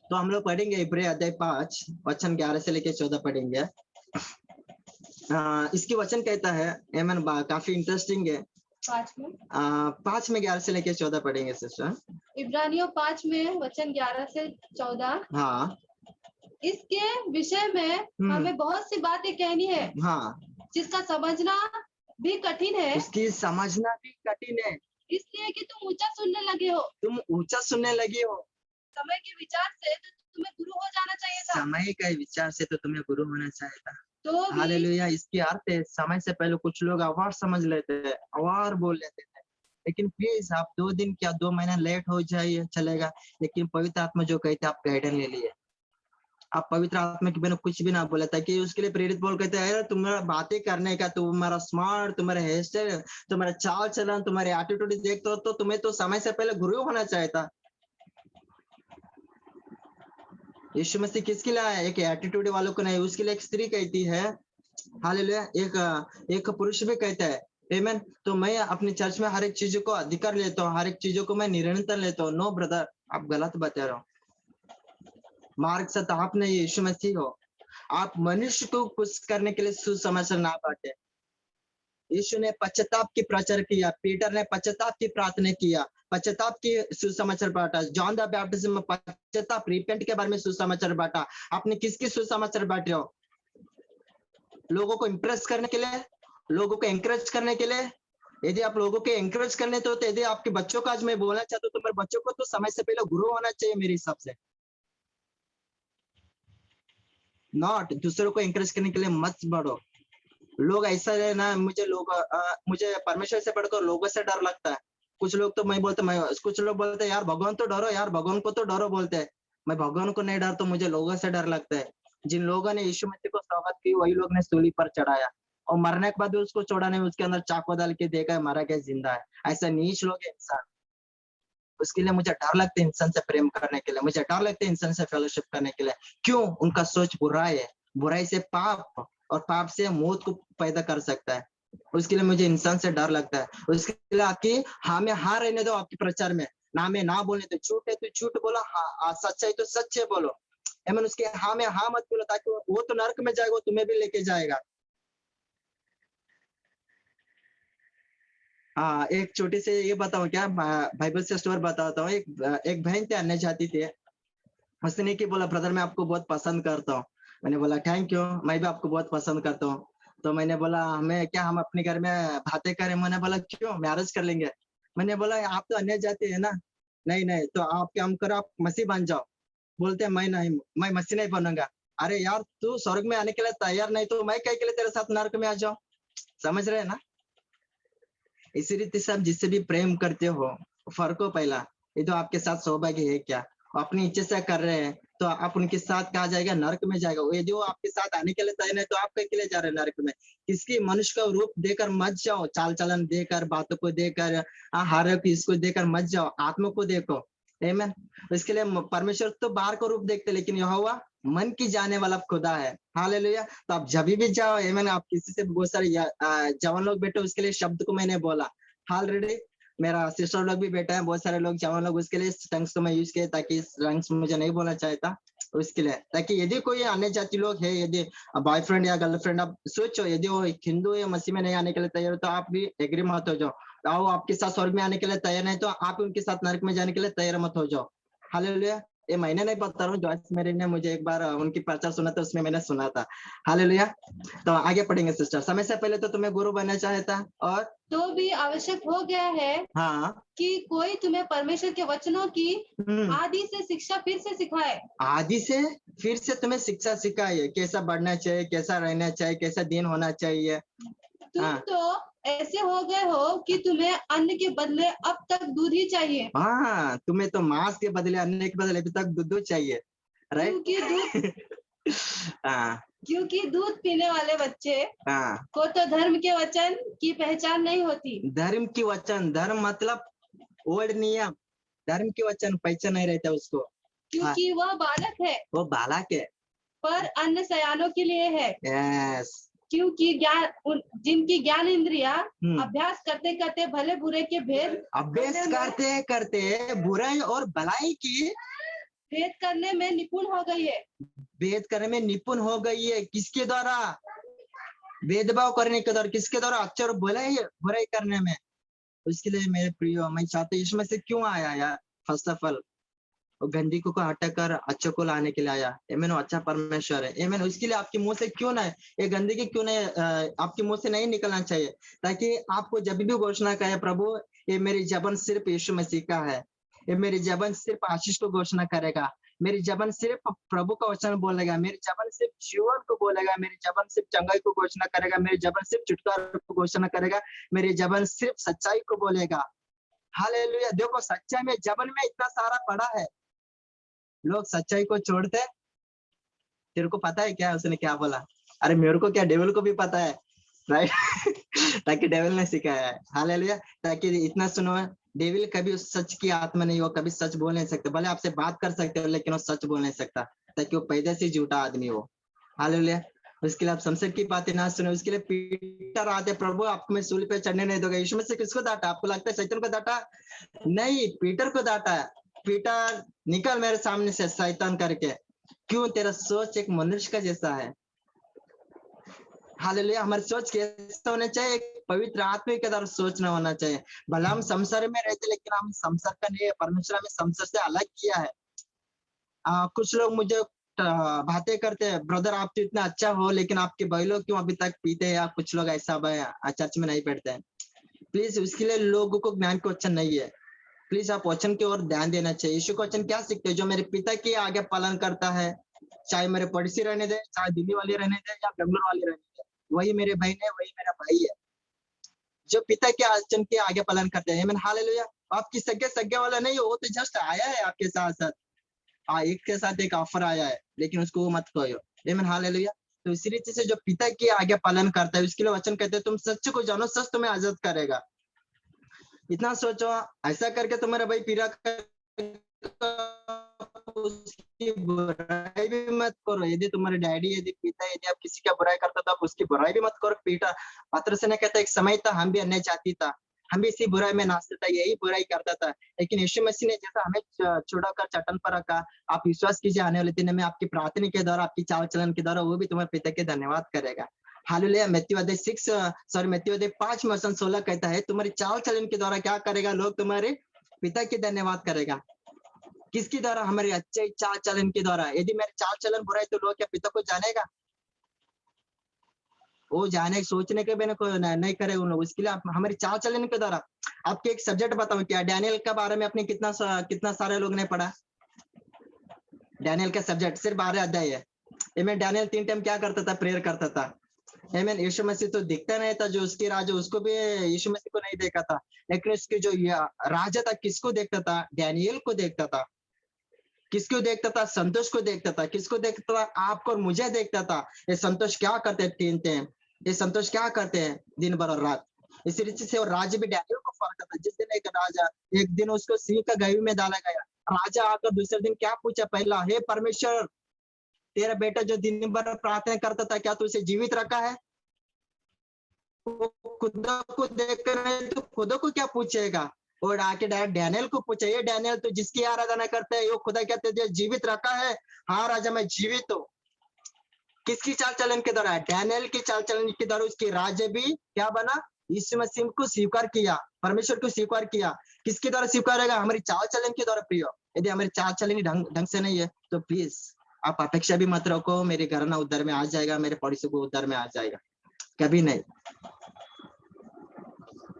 तो हम लोग पढ़ेंगे इब्रानी अध्याय 5 वचन 11 से लेकर 14 पढ़ेंगे। इसकी वचन कहता है, एमन काफी इंटरेस्टिंग है। 5 में 11 से लेकर 14 पढ़ेंगे सिस्टर। इब्रानियों 5 में वचन 11 से 14। हाँ, इसके विषय में हमें बहुत सी बातें कहनी है। हाँ, जिसका समझना भी कठिन है। उसकी समझना भी कठिन है, इसलिए कि तुम ऊंचा सुनने लगे हो। तुम ऊंचा सुनने लगी हो। समय के विचार से तो तुम्हें गुरु हो जाना चाहिए था। समय के विचार से तो तुम्हें गुरु होना चाहिए था। तो भी हालेलुया। इसकी अर्थ है, समय से पहले कुछ लोग अवार समझ लेते हैं, अवार बोल लेते थे। लेकिन प्लीज आप 2 दिन क्या 2 महीना लेट हो जाइए चलेगा, लेकिन पवित्र आत्मा जो कहते आप गाइडेंस ले लिए। आप पवित्र आत्मा के बिना कुछ भी ना बोले, ताकि उसके लिए प्रेरित बोल कहते हैं तुम्हारा बातें करने का, तुम्हारा स्मार्ट, तुम्हारा हेयर स्टाइल, तुम्हारा चाल चलन, तुम्हारे एटीट्यूड देखते हो तो तुम्हें तो समय से पहले गुरु होना चाहिए था। यीशु मसीह किसके लिए आया, एक एटीट्यूड वालों को नहीं। उसके लिए एक स्त्री कहती है, हालेलुया, एक पुरुष भी कहता है, आमेन। तो मैं अपनी चर्च में हर एक चीजों को अधिकार लेता हूँ, हर एक चीजों को मैं निरंतर लेता हूँ। नो ब्रदर, आप गलत बता रहे हो। मार्ग से तो आप नहीं, यीशु मसीह हो। आप मनुष्य को खुश करने के लिए सुसमाचार ना बांटे। यीशु ने पश्चाताप की प्रचार किया, पीटर ने पश्चाताप की प्रार्थना किया, पश्चाताप की सुसमाचार बांटा। जॉन द बैप्टिस्ट में पश्चाताप, रिपेंट के बारे में सुसमाचार बांटा। आपने किसकी सुसमाचार बांटे हो? लोगों को इंप्रेस करने के लिए, लोगों को एंकरेज करने के लिए? यदि आप लोगों को एंकरेज करने तो यदि आपके बच्चों का आज मैं बोलना चाहता हूँ, तो मेरे बच्चों को तो समय से पहले गुरु होना चाहिए मेरे हिसाब से। नॉट दूसरों को एंकरेज करने के लिए मत बढ़ो। लोग ऐसा है ना, मुझे परमेश्वर से बढ़कर लोगों से डर लगता है। कुछ लोग तो कुछ लोग बोलते हैं यार भगवान तो डरो, यार भगवान को तो डरो बोलते हैं। मैं भगवान को नहीं डरता, मुझे लोगों से डर लगता है। जिन लोगों ने यीशु मसीह को स्वागत की, वही लोग ने सूली पर चढ़ाया और मरने के बाद भी उसको छोड़ा नहीं, उसके अंदर चाकू डाल के देखा है, मारा गया जिंदा है। ऐसा नीच लोग है इंसान। उसके लिए मुझे डर लगता है इंसान से प्रेम करने के लिए, मुझे डर लगता है इंसान से फेलोशिप करने के लिए। क्यों? उनका सोच बुराई है, बुराई से पाप और पाप से मौत को पैदा कर सकता है। उसके लिए मुझे इंसान से डर लगता है। उसके लिए आपकी हाँ में हाँ रहने दो, आपके प्रचार में ना में ना बोलने दो। झूठ है तो झूठ बोलो, हाँ सच है तो सच्चे बोलो। एमन उसके हाँ में हाँ मत बोलो, ताकि वो तो नरक में जाएगा, वो तुम्हें भी लेके जाएगा। हाँ, एक छोटी सी ये बताऊं क्या, बाइबल से स्टोरी बताता हूँ। एक बहन थी, अन्य जाति थी। उसने की बोला ब्रदर मैं आपको बहुत पसंद करता हूँ। मैंने बोला थैंक यू, मैं भी आपको बहुत पसंद करता हूँ। तो मैंने बोला हमें क्या, हम अपने घर में बातें करें? मैंने बोला क्यों, मैरिज कर लेंगे। मैंने बोला आप तो अन्य जाति है ना। नहीं नहीं, तो आप क्या करो, आप मसीह बन जाओ। बोलते हैं मैं नहीं, मैं मसीह नहीं बनूंगा। अरे यार तू स्वर्ग में आने के लिए तैयार नहीं, तो मैं क्या के लिए तेरे साथ नरक में आ जाऊं? समझ रहे हैं ना? इसी रीति से आप जिससे भी प्रेम करते हो, फर्क हो पहला, ये तो आपके साथ सौभाग्य है क्या? अपनी इच्छा से कर रहे हैं तो आप उनके साथ कहा जाएगा, नरक में जाएगा। ये जो आपके साथ आने के लिए तैयार है, तो आप के लिए जा रहे हैं नरक में? किसकी मनुष्य का रूप देकर मत जाओ, चाल चलन देकर, बातों को देकर, हर इसको देकर मत जाओ, आत्मा को देखो। आमीन। इसके लिए परमेश्वर तो बाहर का रूप देखते, लेकिन यहोवा मन की जाने वाला खुदा है। हालेलुया। तो आप जब भी जाओ, आमीन, आप किसी से बहुत सारे जवान लोग बैठे, उसके लिए शब्द को मैंने बोला ऑलरेडी। मेरा सिस्टर लोग भी बैठा है, बहुत सारे लोग जवान लोग, उसके लिए टंग्स को मैं यूज किया, ताकि टंग्स मुझे नहीं बोलना चाहता उसके लिए। ताकि यदि कोई अन्य जाति लोग है, यदि बॉयफ्रेंड या गर्लफ्रेंड, आप सोचो यदि वो हिंदू या मसीह में नहीं आने के लिए तैयार हो, तो आप भी एग्री मत हो जाओ। वो आपके साथ स्वर्ग में आने के लिए तैयार नहीं, तो आप उनके साथ नरक में जाने के लिए तैयार मत हो जाओ। हालेलुया। ये मैंने नहीं बता रहा हूँ, जॉयस मेरी ने मुझे एक बार उनकी प्रचार सुना था, उसमें मैंने सुना था। हालेलुया। तो आगे पढ़ेंगे सिस्टर। समय से पहले तो तुम्हें गुरु बनना चाहता, और तो भी आवश्यक हो गया है हाँ कि कोई तुम्हें परमेश्वर के वचनों की आदि से शिक्षा फिर से सिखाए। आदि से फिर से तुम्हें शिक्षा सिखाए, कैसा बढ़ना चाहिए, कैसा रहना चाहिए, कैसा दिन होना चाहिए। तुम तो ऐसे हो गए हो कि तुम्हें अन्न के बदले अब तक दूध ही चाहिए। हाँ, तुम्हें तो मांस के बदले, अन्न के बदले अभी तक दूध चाहिए, राइट? क्योंकि दूध हाँ क्योंकि दूध पीने वाले बच्चे हाँ। को तो धर्म के वचन की पहचान नहीं होती। धर्म की वचन, धर्म मतलब ओल्ड नियम, धर्म की वचन पहचान नहीं रहता उसको। हाँ, क्योंकि वह बालक है, वो बालक है। पर अन्न सयानों के लिए है। यस। क्योंकि जिनकी ज्ञान इंद्रिया अभ्यास करते करते भले बुरे के भेद अभ्यास करते करते बुराई और भलाई की भेद करने में निपुण हो गई है। भेद करने में निपुण हो गई है। किसके द्वारा? भेदभाव करने के द्वारा। किसके द्वारा? अक्षर बुराई करने में। उसके लिए मेरे प्रियो, मैं चाहते यीशु मसीह क्यों आया यार? फर्स्ट ऑफ ऑल वो गंदी को हटाकर अच्छे को लाने के लिए आया। एमेन, वो अच्छा परमेश्वर है। एमेन, उसके लिए आपके मुंह से क्यों ना ये गंदगी क्यों नहीं आपके मुंह से नहीं निकलना चाहिए, ताकि आपको जब भी घोषणा करे प्रभु ये मेरी जबान सिर्फ यीशु मसीह का है, ये मेरी जबान सिर्फ आशीष को घोषणा करेगा, मेरी जबान सिर्फ प्रभु का वचन बोलेगा, मेरी जबान सिर्फ जीवन को बोलेगा, मेरी जबान सिर्फ चंगाई को घोषणा करेगा, मेरी जबान सिर्फ छुटकारा को घोषणा करेगा, मेरी जबान सिर्फ सच्चाई को बोलेगा। हालेलुया। देखो सच्चाई में जबान में इतना सारा पड़ा है, लोग सच्चाई को छोड़ते। तेरे को पता है क्या उसने क्या बोला? अरे मेरे को क्या, डेविल को भी पता है, राइट? ताकि डेविल ने सिखाया है। हालेलुया। ताकि इतना सुनो, डेविल कभी उस सच की आत्मा नहीं हो, कभी सच बोल नहीं सकते। भले आपसे बात कर सकते हो लेकिन वो सच बोल नहीं सकता, ताकि वो पैदा से झूठा आदमी हो। हालेलुया। उसके लिए आप शमशेर की बातें ना सुनो। उसके लिए पीटर आते, प्रभु आपको मैं सूली पे चढ़ने नहीं दूंगा। यीशु मसीह किसको डांटा? आपको लगता है शैतान को डांटा? नहीं, पीटर को डांटा। पीटर निकल मेरे सामने से शैतान करके। क्यों? तेरा सोच एक मनुष्य का जैसा है। हालेलुया। हमारी सोच कैसा होना चाहिए? एक पवित्र आत्मा के द्वारा सोचना होना चाहिए। भला हम संसार में रहते लेकिन हम संसार का नहीं है। परमेश्वर हमें संसार से अलग किया है। कुछ लोग मुझे बातें करते हैं, ब्रदर आप तो इतना अच्छा हो लेकिन आपके भाई लोग क्यों अभी तक पीते हैं, या कुछ लोग ऐसा चर्च में नहीं बैठते हैं। प्लीज, उसके लिए लोगों को ज्ञान का वचन नहीं है। प्लीज आप वचन की ओर ध्यान देना चाहिए। यीशु का वचन क्या सीखते हैं? जो मेरे पिता के आगे पालन करता है, चाहे मेरे पड़ोसी रहने दे, चाहे दिल्ली वाले रहने दे या बेंगलोर वाले रहने दे, वही मेरे बहन है, वही मेरा भाई है। जो पिता के वचन के आगे पालन करते हैं। आमीन, हालेलुया। आपकी सगे वाला नहीं हो, वो तो जस्ट आया है आपके साथ साथ। एक के साथ एक ऑफर आया है, लेकिन उसको मत कहो। आमीन, हालेलुया। तो इसी रीति से जो पिता के आगे पालन करता है, उसके लिए वचन कहते हैं तुम सच को जानो, सच तुम्हें आजाद करेगा। इतना सोचो, ऐसा करके तुम्हारा भाई पीरा उसकी बुराई भी मत करो। यदि तुम्हारे डैडी, यदि पिता, यदि आप किसी का बुराई करता तो आप उसकी बुराई भी मत करो। पीटा पत्रस ने कहता एक समय था हम भी अन्य जाति था, हम भी इसी बुराई में नाचता था, यही बुराई करता था। लेकिन यीशु मसीह ने जैसा हमें छुड़ाकर चट्टान पर रखा, आप विश्वास कीजिए आने वाले दिन में आपकी प्रार्थना के द्वारा, आपकी चाल चलन के द्वारा वो भी तुम्हारे पिता के धन्यवाद करेगा। हालेलुया। मैथ्यू अध्याय 5 वचन 16 कहता है तुम्हारी चाल चलन के द्वारा क्या करेगा? लोग तुम्हारे पिता के धन्यवाद करेगा। किसके द्वारा? हमारे अच्छे चाल चलन के द्वारा। यदि मेरे चाल चलन बुरा है तो लोग क्या पिता को जानेगा? वो जाने सोचने के बिना कोई नहीं करे उन लोग। उसके लिए हमारी चाल चलन के द्वारा। आपके एक सब्जेक्ट बताऊं क्या? डैनियल के बारे में अपने कितना सारे लोग ने पढ़ा? डैनियल का सब्जेक्ट सिर्फ 12 अध्याय है। इनमें डैनियल 3 टाइम क्या करता था? प्रेयर करता था। आमीन। यीशु मसीह तो दिखता नहीं था, जो उसके राजा उसको भी यीशु मसीह को नहीं देखा था, लेकिन उसके जो राजा था किसको देखता था? डैनियल को देखता था। किसको देखता था? संतोष को देखता था। किसको देखता था? आपको और मुझे देखता था। ये संतोष क्या करते हैं? ये संतोष क्या करते हैं दिन भर और रात? इस रीति से राजा भी डैनियल को फॉलो करता। जिस दिन एक राजा, एक दिन उसको सिंह का गहू में डाला गया, राजा आकर दूसरे दिन क्या पूछा? पहला, हे परमेश्वर, तेरा बेटा जो दिन भर प्रार्थना करता था, क्या तू उसे जीवित रखा है? खुद को देखकर तो खुद को क्या पूछेगा? और आके डैनियल को पूछे, ये डैनियल तो जिसकी आराधना करते हैं वो खुदा कहते हैं जीवित रखा है? हाँ राजा, मैं जीवित हूँ। किसकी चाल चलन के द्वारा? डैनियल की चाल चलन के द्वारा उसके राज्य भी क्या बना? यीशु मसीह को स्वीकार किया, परमेश्वर को स्वीकार किया। किसके द्वारा स्वीकार होगा? हमारी चाल चलन के द्वारा। प्रियो, यदि हमारी चाल चलनी ढंग से नहीं है तो प्लीज आप अपेक्षा भी मत रखो मेरे घर ना उद्धार में आ जाएगा, मेरे पड़ोसी को उद्धार में आ जाएगा, कभी नहीं।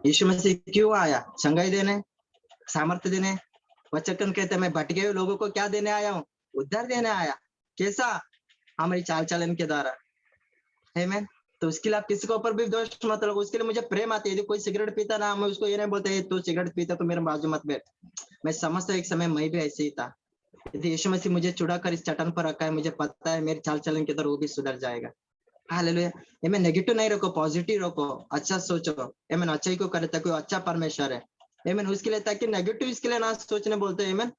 यीशु मसीह क्यों आया? चंगाई देने, सामर्थ्य देने। वचन कहते मैं भटके हुए लोगों को क्या देने आया हूँ? उद्धार देने आया। कैसा? हमारी चाल चलन के द्वारा। आमीन। तो उसके लिए आप किसी के ऊपर भी दोष मत लगाओ, उसके लिए मुझे प्रेम आती है। यदि कोई सिगरेट पीता ना, मैं उसको ये नहीं बोलता तू सिगरेट पीता तो मेरे बाजू मत बैठ। मैं समझता हूँ एक समय मैं भी ऐसे ही था। यदि यीशु मसीह मुझे चुड़ा कर इस चट्टान पर रखा है, मुझे पता है मेरे चाल चलन के द्वारा वो भी सुधर जाएगा। हालेलुया। आमीन। नेगेटिव नहीं रखो, पॉजिटिव रखो, अच्छा सोचो। आमीन। अच्छाई को करे ताकि अच्छा परमेश्वर है। आमीन। उसके लिए ताकि नेगेटिव इसके लिए ना सोचने बोलते हैं। आमीन।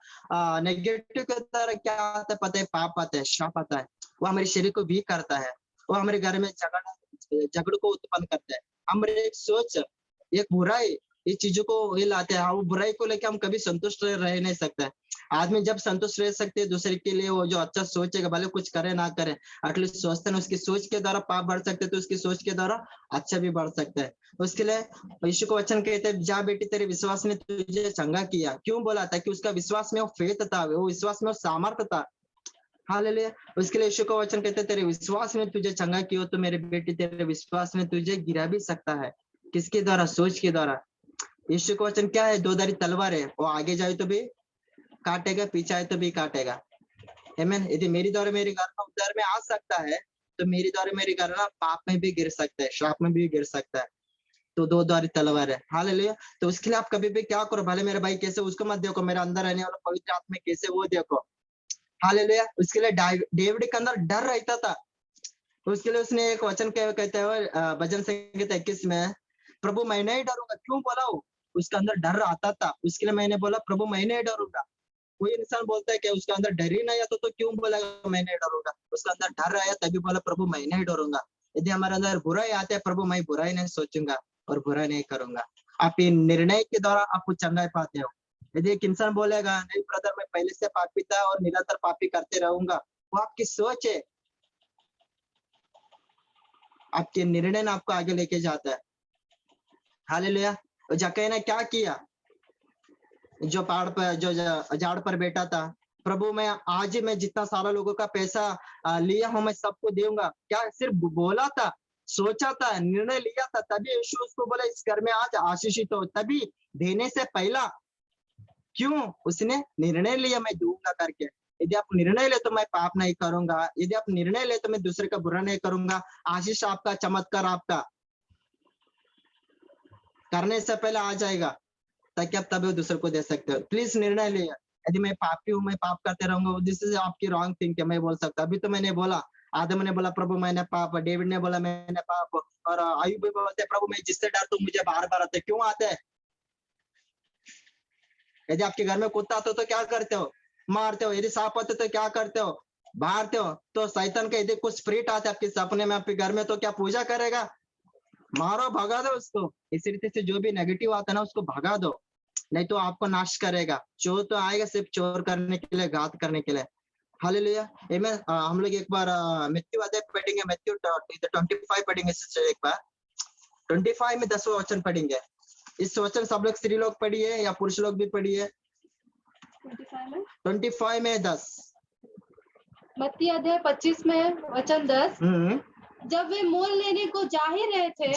नेगेटिव के द्वारा क्या आता है पता है? पाप आता है, श्राप आता है। वो हमारे शरीर को वीक करता है, वो हमारे घर में झगड़ को उत्पन्न करता है। हमारे एक सोच, एक बुराई, ये चीजों को ये लाते हैं। वो बुराई को लेकर हम कभी संतुष्ट रह नहीं सकते। आदमी जब संतुष्ट रह सकते हैं दूसरे के लिए, वो जो अच्छा सोचेगा, भले कुछ करे ना करे, एटलीस्ट सोचते हैं उसकी सोच के द्वारा पाप बढ़ सकते, तो उसकी सोच के द्वारा अच्छा भी बढ़ सकता है। उसके लिए यीशु को वचन कहते हैं, जा बेटी तेरे विश्वास ने तुझे चंगा किया। क्यों बोला था? कि उसका विश्वास में वो फेथ था, वो विश्वास में वो सामर्थ्य था। हालेलुया। उसके लिए यीशु का वचन कहते हैं, तेरे विश्वास ने तुझे चंगा किया, तो मेरे बेटी तेरे विश्वास में तुझे गिरा भी सकता है। किसके द्वारा? सोच के द्वारा। यीशु का वचन क्या है? दो धारी तलवार है, वो आगे जाए तो भी काटेगा, पीछे आए तो भी काटेगा। आमीन। यदि मेरी द्वारा मेरे घर में उद्धार में आ सकता है, तो मेरी द्वारा मेरे घर ना पाप में भी गिर सकता है, श्राप में भी गिर सकता है। तो दो धारी तलवार है। हालेलुया। तो उसके लिए आप कभी भी क्या करो, भले मेरे भाई कैसे, उसको मत देखो, मेरे अंदर रहने वाला पवित्र आत्मा कैसे, वो देखो। हालेलुया। उसके लिए डेविड के अंदर डर रहता था। उसके लिए उसने एक वचन कहते हुए भजन संगीत 21 में, प्रभु मैं नहीं डरूंगा। क्यों बोला? वो उसके अंदर डर आता था। उसके लिए मैंने बोला प्रभु मैं नहीं डरूंगा। कोई इंसान बोलता है कि उसके अंदर डर ही नहीं आता तो क्यों बोलेगा मैं नहीं डरूंगा? उसके अंदर डर आया तभी बोला प्रभु मैं नहीं डरूंगा। यदि हमारे अंदर बुराई आते है, प्रभु मैं बुराई नहीं सोचूंगा और बुराई नहीं करूंगा। आप इन निर्णय के द्वारा आपको चंगाई पाते हो। यदि एक इंसान बोलेगा नहीं ब्रदर मैं पहले से पापी था और निरंतर पापी करते रहूंगा, वो आपकी सोच है। आपके निर्णय ने आपको आगे लेके जाता है। हालेलुया। जक्कई ने क्या किया? जो पहाड़ पर, जो झाड़ पर बैठा था, प्रभु मैं आज ही मैं जितना सारा लोगों का पैसा लिया हूं मैं सबको दूंगा। क्या सिर्फ बोला था, सोचा था, निर्णय लिया था, तभी यीशु उसको बोला इस घर में आज आशीषित हो। तभी देने से पहला क्यों उसने निर्णय लिया मैं दूंगा करके। यदि आप निर्णय ले तो मैं पाप नहीं करूंगा, यदि आप निर्णय ले तो मैं दूसरे का बुरा नहीं करूंगा। आशीष आपका, चमत्कार आपका करने से पहले आ जाएगा, ताकि आप तभी दूसरे को दे सकते हो। प्लीज निर्णय लिया। यदि मैं पापी हूँ, मैं पाप करते रहूंगा, दिस इज आपकी रॉन्ग थिंक है। मैं बोल सकता, अभी तो मैंने बोला, आदम ने बोला प्रभु मैंने पाप, डेविड ने बोला मैंने पाप, और अय्यूब भी बोलते प्रभु मैं जिससे डरता हूँ मुझे बार बार आते। क्यों आते हैं? यदि आपके घर में कुत्ता आता तो क्या करते हो? मारते हो। यदि सांप आते तो क्या करते हो? मारते हो। तो शैतान का यदि कुछ स्पिरिट आते आपके सपने में, आपके घर में, तो क्या पूजा करेगा? मारो, भगा दो उसको। इसी रीति से जो भी नेगेटिव आता है ना उसको भगा दो, नहीं तो आपको नाश करेगा। चोर तो आएगा सिर्फ चोर करने के लिए, घात करने के लिए। हालेलुया। आमीन। हम लोग एक बार मत्ती अध्याय पढ़ेंगे, मत्ती 25 पढ़ेंगे सिस्टर, एक बार 25 में 10वां वचन पढ़ेंगे। इस वचन सब लोग स्त्री लोग पढ़िए या पुरुष लोग भी पढ़िए। 25 में 10। मत्ती अध्याय 25 में वचन 10। जब वे मोल लेने को जा ही रहे थे,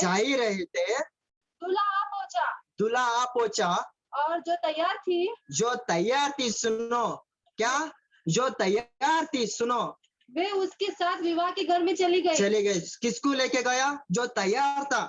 दूल्हा आ पहुंचा और जो तैयार थी, सुनो क्या, जो तैयार थी, सुनो, वे उसके साथ विवाह के घर में चली गई। किसको लेके गया? जो तैयार था।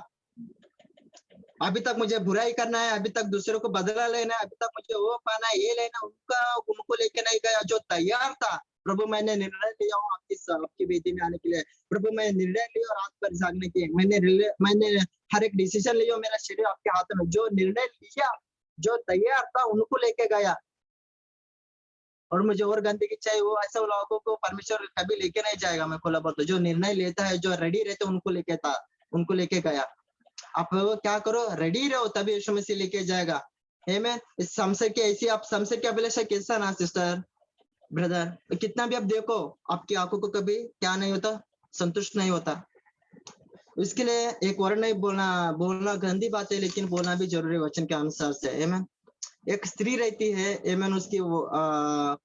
अभी तक मुझे बुराई करना है, अभी तक दूसरों को बदला लेना है, अभी तक मुझे वो पाना है, ये लेना, उनको लेके नहीं गया। जो तैयार था, प्रभु मैंने निर्णय लिया हूँ आपकी बेटी में आने के लिए। प्रभु मैं निर्णय लिया रात भर जागने के, मैंने हर एक डिसीजन लिया, मेरा शरीर आपके हाथ में। जो निर्णय लिया, जो तैयार था, उनको लेके गया। और मुझे और गंदगी चाहिए, वो ऐसे लोगों को परमेश्वर कभी लेके नहीं जाएगा। मैं खुला बोलता, जो निर्णय लेता है, जो रेडी रहते, उनको लेके गया। आप क्या करो, रेडी रहो, तभी यीशु मसीह लेके जाएगा। आमीन। इस संशय की ऐसी, आप संशय की अभिलाषा कैसा ना सिस्टर, ब्रदर, कितना भी आप देखो, आपकी आंखों को कभी क्या नहीं होता, संतुष्ट नहीं होता। इसके लिए एक वर्ड नहीं बोलना गंदी बात है, लेकिन बोलना भी जरूरी वचन के अनुसार से। आमीन। एक स्त्री रहती है, एमन उसकी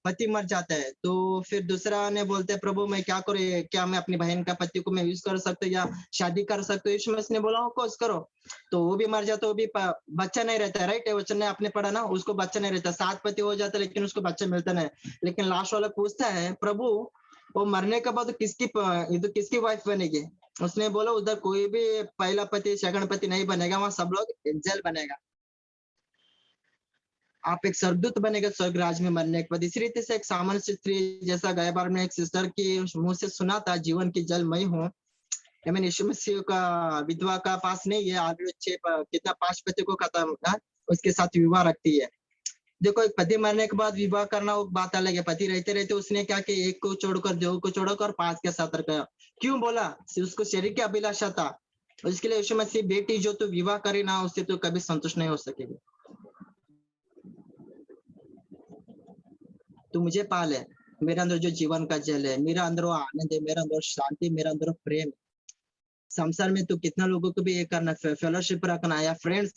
पति मर जाता है, तो फिर दूसरा ने बोलते हैं प्रभु मैं क्या करूं, क्या मैं अपनी बहन का पति को मैं यूज कर सकता हूँ या शादी कर सकता हूँ? यीशु मसीह ने बोला कोर्स करो। तो वो भी मर जाता, वो भी बच्चा नहीं रहता, राइट? वचन ने आपने पढ़ा ना, उसको बच्चा नहीं रहता, 7 पति हो जाता लेकिन उसको बच्चा मिलता नहीं। लेकिन लास्ट वाला पूछता है प्रभु वो मरने के बाद किसकी वाइफ बनेगी? उसने बोला उधर कोई भी पहला पति सेकंड पति नहीं बनेगा, वहां सब लोग एंजल बनेगा। आप एक स्वर्गदूत बनेगा स्वर्ग राज में मरने के बाद। इसी रीति से एक सामान्य स्त्री, जैसा गए बार में एक सिस्टर की मुंह से सुना था जीवन की जल मैं हूँ। यीशु मसीह का विधवा का पास नहीं है, आगे कितना 5 पति को खत्म उसके साथ विवाह रखती है। देखो एक पति मरने के बाद विवाह करना वो बात अलग है। पति रहते रहते उसने क्या कि एक को छोड़कर 2 को छोड़कर 5 के साथ रखा। क्यों बोला? उसको शरीर की अभिलाषा था। इसके लिए यीशु मसीह बेटी जो तू विवाह करे ना, उससे तो कभी संतुष्ट नहीं हो सकेगी। तू मुझे पाले, मेरे अंदर जो जीवन का जल है, मेरा अंदर वो आनंद है, मेरे अंदर शांति, मेरे अंदर प्रेम। संसार में तो कितना लोगों को भी ये करना, फेलोशिप रखना या फ्रेंड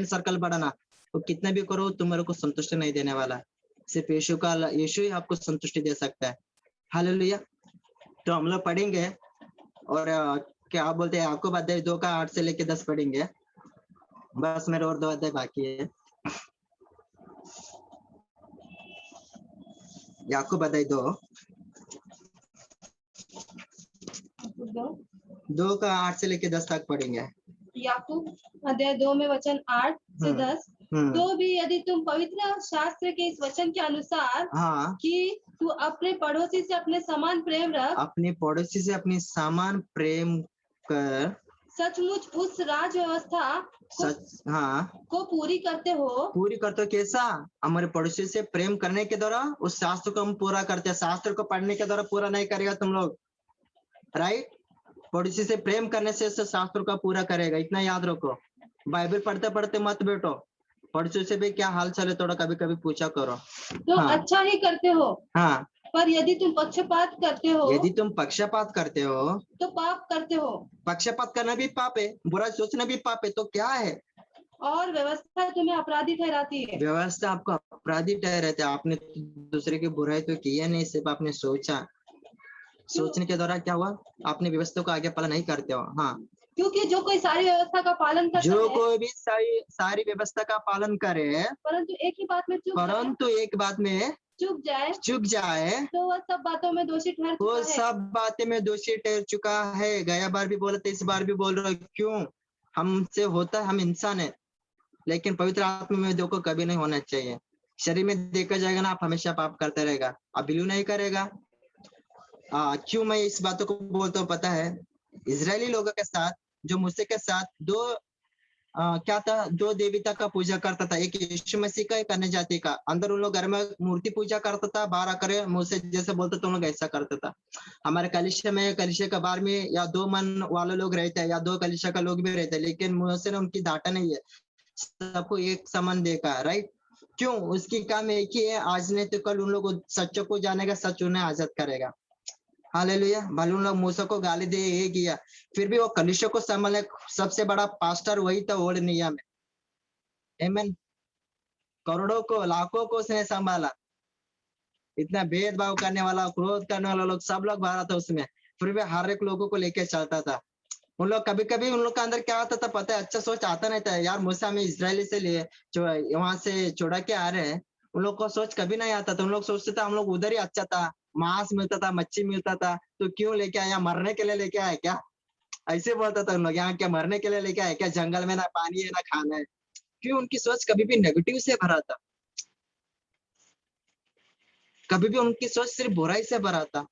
सर्कल बढ़ाना, तो कितना भी करो तुम्हारे को संतुष्टि नहीं देने वाला। सिर्फ यीशु ही आपको संतुष्टि दे सकता है। हालेलुया। तो हम लोग पढ़ेंगे और क्या बोलते हैं, आपको अध्याय 2 का 8 से लेके 10 पढ़ेंगे। बस मेरे और 2 अध्याय बाकी है। याकूब अध्याय 2 का 8 से लेके 10 तक पढ़ेंगे। याकूब अध्याय 2 में वचन 8 से 10। तो भी यदि तुम पवित्र शास्त्र के इस वचन के अनुसार कि तू अपने पड़ोसी से अपने समान प्रेम रख, अपने पड़ोसी से अपनी समान प्रेम कर, सचमुच उस राज व्यवस्था को पूरी करते हो। कैसा? हमारे पड़ोसी से प्रेम करने के द्वारा उस शास्त्र को हम पूरा करते हैं। शास्त्र को पढ़ने के द्वारा पूरा नहीं करेगा तुम लोग, राइट? पड़ोसी से प्रेम करने से शास्त्र का पूरा करेगा, इतना याद रखो। बाइबल पढ़ते पढ़ते मत बैठो, पड़ोसी से भी क्या हाल चाल है थोड़ा कभी कभी पूछा करो। तो अच्छा ही करते हो। पर यदि तुम पक्षपात करते हो तो पाप करते हो। पक्षपात करना भी पाप है, बुरा सोचना भी पाप है, तो क्या है? और व्यवस्था तुम्हें अपराधी ठहराती है। व्यवस्था आपको अपराधी ठहराती है। आपने दूसरे की बुराई तो किया नहीं, सिर्फ आपने सोचने के द्वारा क्या हुआ? आपने व्यवस्था को आगे पालन नहीं करते हो। क्योंकि जो कोई सारी व्यवस्था का पालन करता जो कोई भी सारी व्यवस्था का पालन करे, परंतु एक बात में चूक जाए तो वह सब बातों में दोषी ठहर चुका है। वो सब बातें में दोषी ठहर चुका है। गया बार भी बोला था, इस बार भी बोल रहा हूँ। क्यों? हमसे होता है, हम इंसान है, लेकिन पवित्र आत्मा में देखो कभी नहीं होना चाहिए। शरीर में देखा जाएगा ना, आप हमेशा पाप करते रहेगा, आप बिलीव नहीं करेगा। क्यों मैं इस बातों को बोलता हूँ पता है? इजरायली लोगों के साथ, जो मूसा के साथ क्या था, 2 देवता का पूजा करता था। एक यीशु मसीह का, एक अन्य जाति का। अंदर उन लोग घर में मूर्ति पूजा करता था, बाहर आकर मूसा जैसे बोलते तो उन लोग ऐसा करता था। हमारे कलिशा के बाहर में या 2 मन वाले लोग रहते हैं या 2 कलिशा का लोग भी रहते हैं, लेकिन मूसा ने उनकी डांटा नहीं है, सबको एक समान देखा, राइट? क्यों? उसकी काम एक ही है, आज नहीं तो कल उन लोग सच्चों को जानेगा, सच उन्हें आजाद करेगा। हालेलुया। भले उन लोग मूसा को गाली दे ये किया, फिर भी वो कलीसिया को संभालने सबसे बड़ा पास्टर वही था ओल्ड नियम में। आमीन। करोड़ों को, लाखों को उसने संभाला। इतना भेदभाव करने वाला, क्रोध करने वाला लोग, सब लोग भरा था उसमें, फिर भी हर एक लोगों को लेके चलता था। उन लोग कभी कभी उन लोग का अंदर क्या आता था पता है? अच्छा सोच आता नहीं था यार, मूसा में इजरायली से लिए वहां से छोड़ा के आ रहे हैं। उन लोग को सोच कभी नहीं आता था। उन लोग सोचते थे हम लोग उधर ही अच्छा था, मांस मिलता था, मच्छी मिलता था, तो क्यों लेके आया? मरने के लिए लेके आया क्या? ऐसे बोलता था उन लोग, यहाँ क्या मरने के लिए लेके आया क्या? जंगल में ना पानी है ना खाना है। क्यों? उनकी सोच कभी भी नेगेटिव से भरा था, कभी भी उनकी सोच सिर्फ बुराई से भरा था।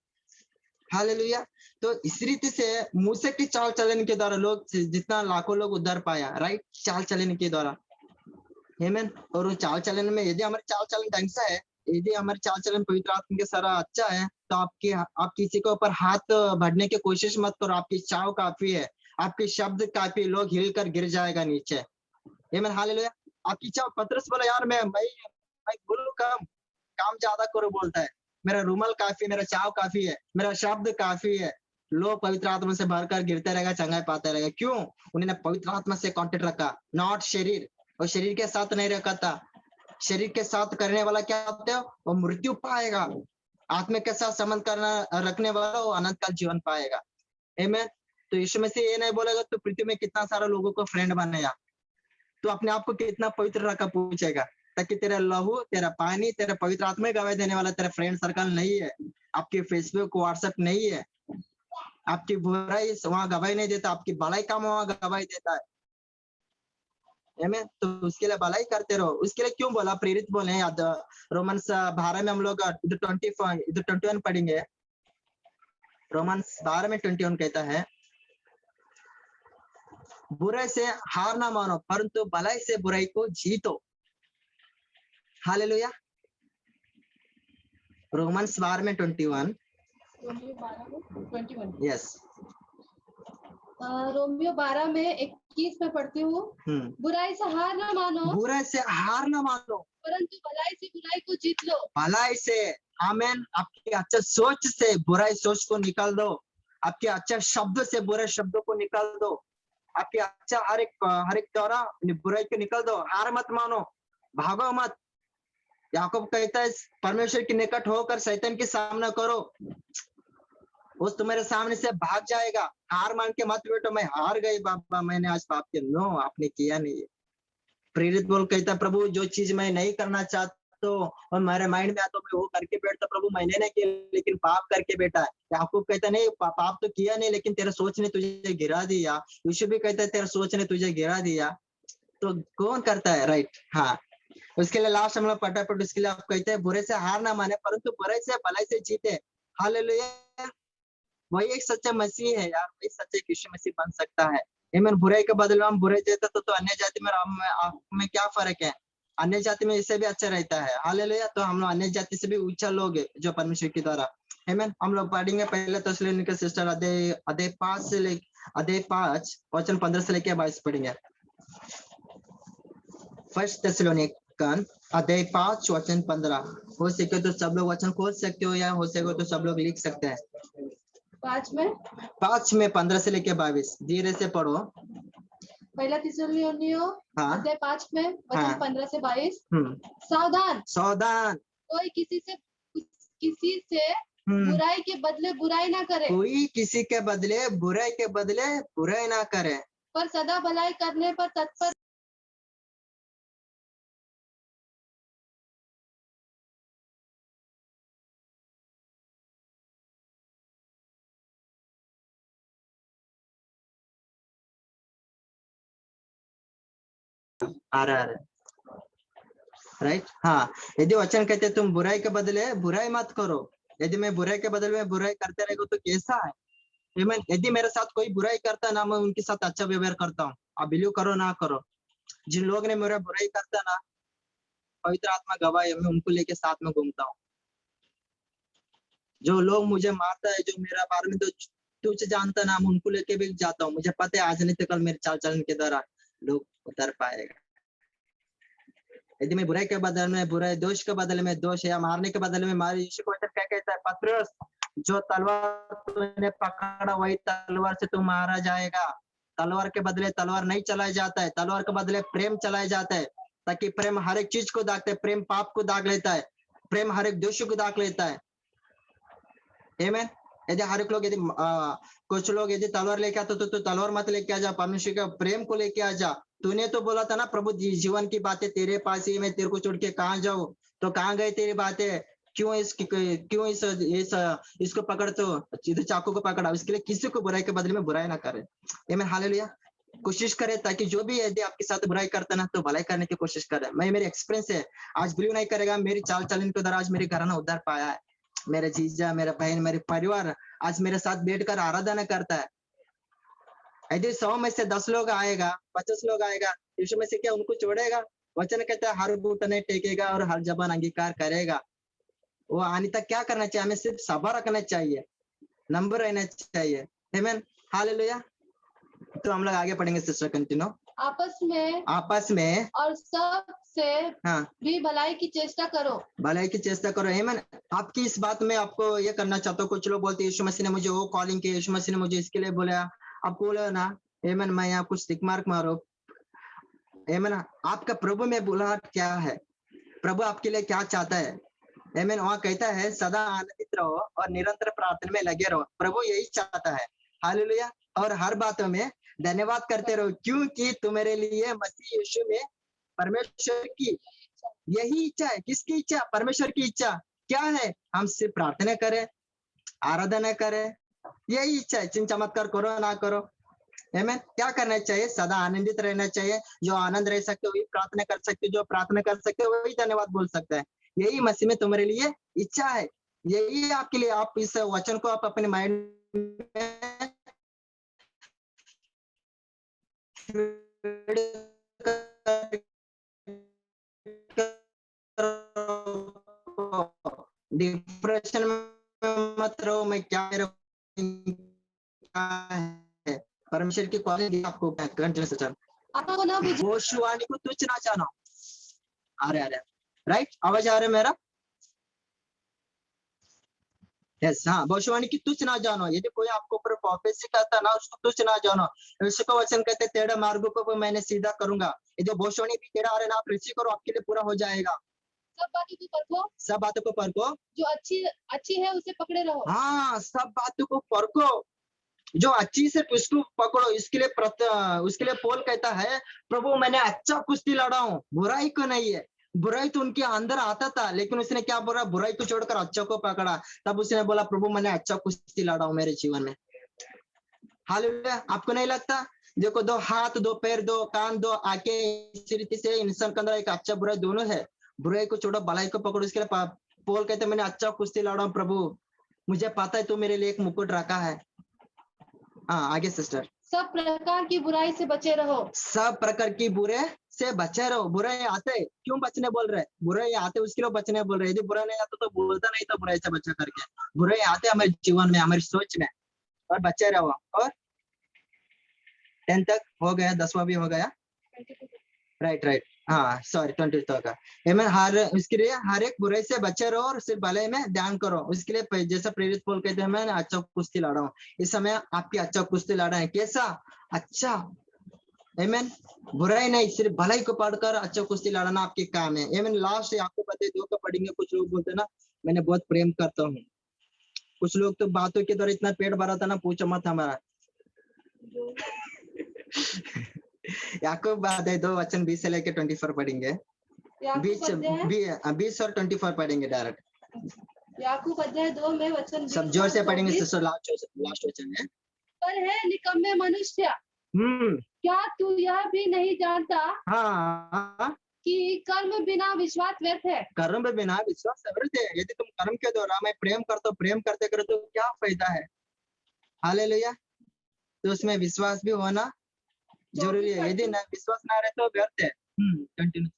हालेलुया। तो इस रीति से मूसा की चाल चलन के द्वारा लोग जितना लाखों लोग उद्धार पाया, राइट? चाल चलन के द्वारा। आमीन। और उस चाल चलन में यदि हमारे चाल चलन ढंग से है, यदि हमारे चाल चलन पवित्र आत्मा के सारा अच्छा है, तो आप किसी के ऊपर हाथ बढ़ने की कोशिश मत करो। आपकी चाव काफी है, आपके शब्द काफी, लोग हिलकर गिर जाएगा नीचे। आमीन। हालेलुया। आपकी चाव, पतरस बोला यार मैं बोलूं काम ज्यादा करो, बोलता है मेरा रूमाल काफी, मेरा चाव काफी है, मेरा शब्द काफी है। लोग पवित्र आत्मा से भरकर गिरते रहेगा, चंगाई पाते रहेगा। क्यों? उन्होंने पवित्र आत्मा से कांटेक्ट रखा, नॉट शरीर, और शरीर के साथ नहीं रखा था। शरीर के साथ करने वाला क्या होता है, वो मृत्यु पाएगा। आत्मा के साथ संबंध करना रखने वाला वो अनंत काल जीवन पाएगा। आमीन। तो यीशु मसीह ये नहीं बोलेगा तो पृथ्वी में कितना सारा लोगों को फ्रेंड बनेगा, तो अपने आप को कितना पवित्र रखा पूछेगा, ताकि तेरा लहू, तेरा पानी, तेरा पवित्र आत्मा गवाही देने वाला तेरा फ्रेंड सर्कल नहीं है, आपकी फेसबुक व्हाट्सएप नहीं है, आपकी बुराई वहां गवाही नहीं देता, आपकी भलाई काम वहां गवाही देता है। आमीन। तो उसके लिए भलाई करते रहो। उसके लिए क्यों बोला, प्रेरित बोले रोमन्स 12 में हम लोग इधर 21 पढ़ेंगे। रोमन्स 12 में 21 कहता है, बुराई से हार ना मानो परंतु भलाई से बुराई को जीतो। हालेलुया। रोमन्स 12 में 21। यस। रोमियो 12 में 21 में पढ़ती हूँ, बुराई से हार ना मानो, बुराई से हार ना मानो परंतु भलाई से बुराई को जीत लो। भलाई से, आमीन। आपके अच्छा सोच से बुराई सोच को निकाल दो, आपके अच्छा शब्द से बुरे शब्दों को निकाल दो, आपके अच्छा हर एक द्वारा बुराई को निकाल दो। हार मत मानो, भागो मत। याकूब कहता है परमेश्वर के निकट होकर शैतान के सामना करो, उस तुम्हारे सामने से भाग जाएगा। हार मान के मत बैठो, मैं हार गई बाबा, मैंने आज पाप किया। नो, आपने किया नहीं है। प्रेरित बोल कहता प्रभु जो चीज मैं नहीं करना चाहता और मेरे माइंड में आता मैं वो करके बैठता, प्रभु मैंने नहीं किया लेकिन पाप करके बैठा है। याकूब कहता नहीं, पाप तो किया नहीं लेकिन तेरा सोच ने तुझे गिरा दिया। यीशु भी कहता है तेरा सोच ने तुझे गिरा दिया। तो कौन करता है, राइट। हाँ, उसके लिए लास्ट हम लोग पटापट उसके लिए आप कहते हैं बुरे से हार ना माने परंतु बुराई से भलाई से जीते। हालेलुया। वही एक सच्चा मसीह है यार, वही सच्चा यीशु मसीह बन सकता है। आमीन। बुराई के बदले हम बुराई देता तो अन्य जाति में आप में क्या फर्क है, अन्य जाति में इससे भी अच्छा रहता है। हालेलुया। तो हम लोग अन्य जाति से भी ऊंचा लोग है जो परमेश्वर के द्वारा। आमीन। हम लोग पढ़ेंगे पहले थिस्सलुनीके सिस्टर अध्याय 5 वचन 15 से लेके 22 पढ़ेंगे। फर्स्ट थिस्सलुनीकन अध्याय 5 वचन 15। हो सके तो सब लोग वचन खोल सकते हो या हो सके तो सब लोग लिख सकते हैं। 5 में 15 से लेके 22 धीरे से पढ़ो। पहला थिस्सलुनीकियों अध्याय 5 में वचन 15 से 22। सावधान, कोई किसी से बुराई के बदले बुराई ना करे, कोई किसी के बदले बुराई ना करे, पर सदा भलाई करने पर तत्पर। आ रहा है, राइट। हाँ, यदि वचन कहते तुम बुराई के बदले बुराई मत करो, यदि मैं बुराई के बदले में बुराई करते रहेगा तो कैसा है। यदि मेरे साथ कोई बुराई करता ना, मैं उनके साथ अच्छा व्यवहार करता हूँ। आप बिलीव करो ना करो, जिन लोग ने मेरा बुराई करता ना, पवित्र आत्मा गवाह है, मैं उनको लेके साथ में घूमता हूँ। जो लोग मुझे मारता है, जो मेरा बारे में तो तुझे जानता ना, मैं उनको लेके भी जाता हूँ। मुझे पता है आज नहीं तो कल मेरे चाल चलन के द्वारा लोग उतर पाएगा। यदि मैं बुराई के बदले में बुराई, दोष के बदले में दोष या मारने के बदले में मारे, यीशु को क्या कहता है पत्रुस, जो तलवार तूने पकड़ा वही तलवार से तू मारा जाएगा। तलवार के बदले तलवार नहीं चलाया जाता है, तलवार के बदले प्रेम चलाया जाता है, ताकि प्रेम हर एक चीज को दागता है। प्रेम पाप को दाग लेता है, प्रेम हर एक दोष को दाग लेता है। आमीन। यदि हर एक लोग यदि कुछ लोग यदि तलवार लेके आते तो तलवार मत लेके आ जा, परमेश्वर के प्रेम को लेके आ जा। तूने तो बोला था ना प्रभु जीवन की बातें तेरे पास ही, मैं तेरे को छोड़ के कहाँ जाऊं, तो कहाँ गए तेरी बातें। क्यों इसको पकड़, तो चाकू को पकड़ा। इसके लिए किसी को बुराई के बदले में बुराई ना करे। आमीन। हालेलुया। कोशिश करे ताकि जो भी यदि आपके साथ बुराई करता ना तो भलाई करने की कोशिश करे। मैं मेरी एक्सपीरियंस है, आज बिलीव नहीं करेगा, मेरी चाल चलन के द्वारा आज मेरे घराना उद्धार पाया है। मेरे जीजा, मेरा बहन, मेरे परिवार आज मेरे साथ बैठकर आराधना करता है। यदि 100 में से 10 लोग आएगा, 50 लोग आएगा, यीशु में से क्या उनको छोड़ेगा। वचन कहता है हर घुटने टेकेगा और हर जबान अंगीकार करेगा। वो आने तक क्या करना चाहिए, हमें सिर्फ सब्र रखना चाहिए, नंबर रहना चाहिए। आमीन। हालेलुया। तो हम लोग आगे पढ़ेंगे सिस्टर, कंटिन्यू। आपस में और सब से भी भलाई की चेष्टा करो, भलाई की चेष्टा करो। आमीन। आपकी इस बात में आपको ये करना चाहता हूँ, कुछ लोग बोलते हैं यीशु मसीह ने मुझे वो कॉलिंग की, यीशु मसीह ने मुझे इसके लिए बोला। आपको बोला ना आमीन, मैं यहाँ कुछ टिक मार्क मारो। आमीन। आपका प्रभु में बुलाहट क्या है, प्रभु आपके लिए क्या चाहता है। आमीन। वहाँ कहता है सदा आनंदित रहो और निरंतर प्रार्थना में लगे रहो। प्रभु यही चाहता है। हालेलुया। और हर बातों में धन्यवाद करते रहो, क्योंकि तुम्हारे लिए मसीह यीशु में परमेश्वर की यही इच्छा है। किसकी इच्छा? परमेश्वर की इच्छा क्या है? हम सिर्फ प्रार्थना करें, आराधना करें, यही इच्छा है। चिन्ह चमत्कार करो ना करो, आमीन। क्या करना चाहिए? सदा आनंदित रहना चाहिए। जो आनंद रह सकते वही प्रार्थना कर सकते, जो प्रार्थना कर सकते वही धन्यवाद बोल सकता है। यही मसीह में तुम्हारे लिए इच्छा है, यही आपके लिए। आप इस वचन को आप अपने माइंड में डिप्रेशन में मत रहो। मैं क्या है परमेश्वर की क्वालिटी आपको भविष्यवाणी को तुच्छ ना जानो। आ रहा राइट, आवाज आ रहा है मेरा? यस, हाँ। भविष्यवाणी की तुच्छ ना जानो। यदि कोई आपको ऊपर प्रोफेसी करता ना, उसको तुच्छ ना जानो। उसको वचन कहते टेढ़े मार्गों को मैंने सीधा करूंगा। यदि भविष्यवाणी भी टेढ़ा आ रहा है ना, आप रिसीव करो, आपके लिए पूरा हो जाएगा। सब बातों को परखो, सब बातों को परखो, जो अच्छी है उसे पकड़े रहो। हाँ, सब बातों को परखो, जो अच्छी से उसको पकड़ो। उसके लिए पौल कहता है प्रभु मैंने अच्छा कुश्ती लड़ा हूं, बुराई को नहीं है। बुराई तो उनके अंदर आता था, लेकिन उसने क्या बोला? बुराई को छोड़कर अच्छा को पकड़ा। तब उसने बोला प्रभु मैंने अच्छा कुश्ती लड़ा हूं मेरे जीवन में। हालेलुया। आपको नहीं लगता? देखो, दो हाथ, दो पैर, दो कान, दो आंखें, इस रीति से इंसान के अंदर एक अच्छा बुराई दोनों है। बुराई को छोड़ो, भलाई को पकड़ो। इसके लिए पौल कहते मैंने अच्छा कुश्ती लड़ा हूं प्रभु, मुझे पता है तू मेरे लिए एक मुकुट रखा है। हाँ, आगे सिस्टर। सब प्रकार की बुराई से बचे रहो। सब प्रकार की बुरे से बचे रहो। बुरे आते क्यों बचने बोल रहे? बुरे आते उसके लिए बचने बोल रहे। यदि बुरा नहीं आता तो बोलता नहीं था बुराई से बचा करके। बुरे आते हमारे जीवन में, हमारी सोच में, और बचे रहो। और 10 तक हो गया, 10वां भी हो गया। राइट, हाँ सॉरी, 20 तक का। उसके लिए हर एक बुराई से बचे रहो और सिर्फ भले में ध्यान करो। उसके लिए जैसा प्रेरित पौल कहते हैं मैं अच्छा कुश्ती लड़ा हूँ। इस समय आपकी अच्छा कुश्ती लड़ा है। कैसा? अच्छा, आमीन। बुराई नहीं, सिर्फ भलाई को पढ़कर अच्छा कुश्ती लड़ना आपके काम है। आमीन। लास्ट आपको पता है 2 का पढ़ेंगे। कुछ लोग बोलते ना मैंने बहुत प्रेम करता हूँ। कुछ लोग तो बातों के द्वारा इतना पेट भरा था ना, पूछो मत हमारा। याकूब बात है 2 वचन 20 से लेकर 24 पढ़ेंगे। 20 और 24 पढ़ेंगे डायरेक्ट। याकूब अध्याय 2 में वचन 20 सब जोर से पढ़ेंगे सिस्टर। लास्ट वचन है। पर है निकम्मे मनुष्य, क्या तू यह भी नहीं जानता हाँ कि कर्म बिना विश्वास व्यर्थ है? कर्म बिना विश्वास व्यर्थ है। यदि तुम कर्म के द्वारा मैं प्रेम करता हूँ, प्रेम करते करो तो क्या फायदा है? हालेलुया। तो उसमें विश्वास भी होना जरूरी है। यदि ना विश्वास ना रहे तो व्यर्थ है। कंटिन्यू।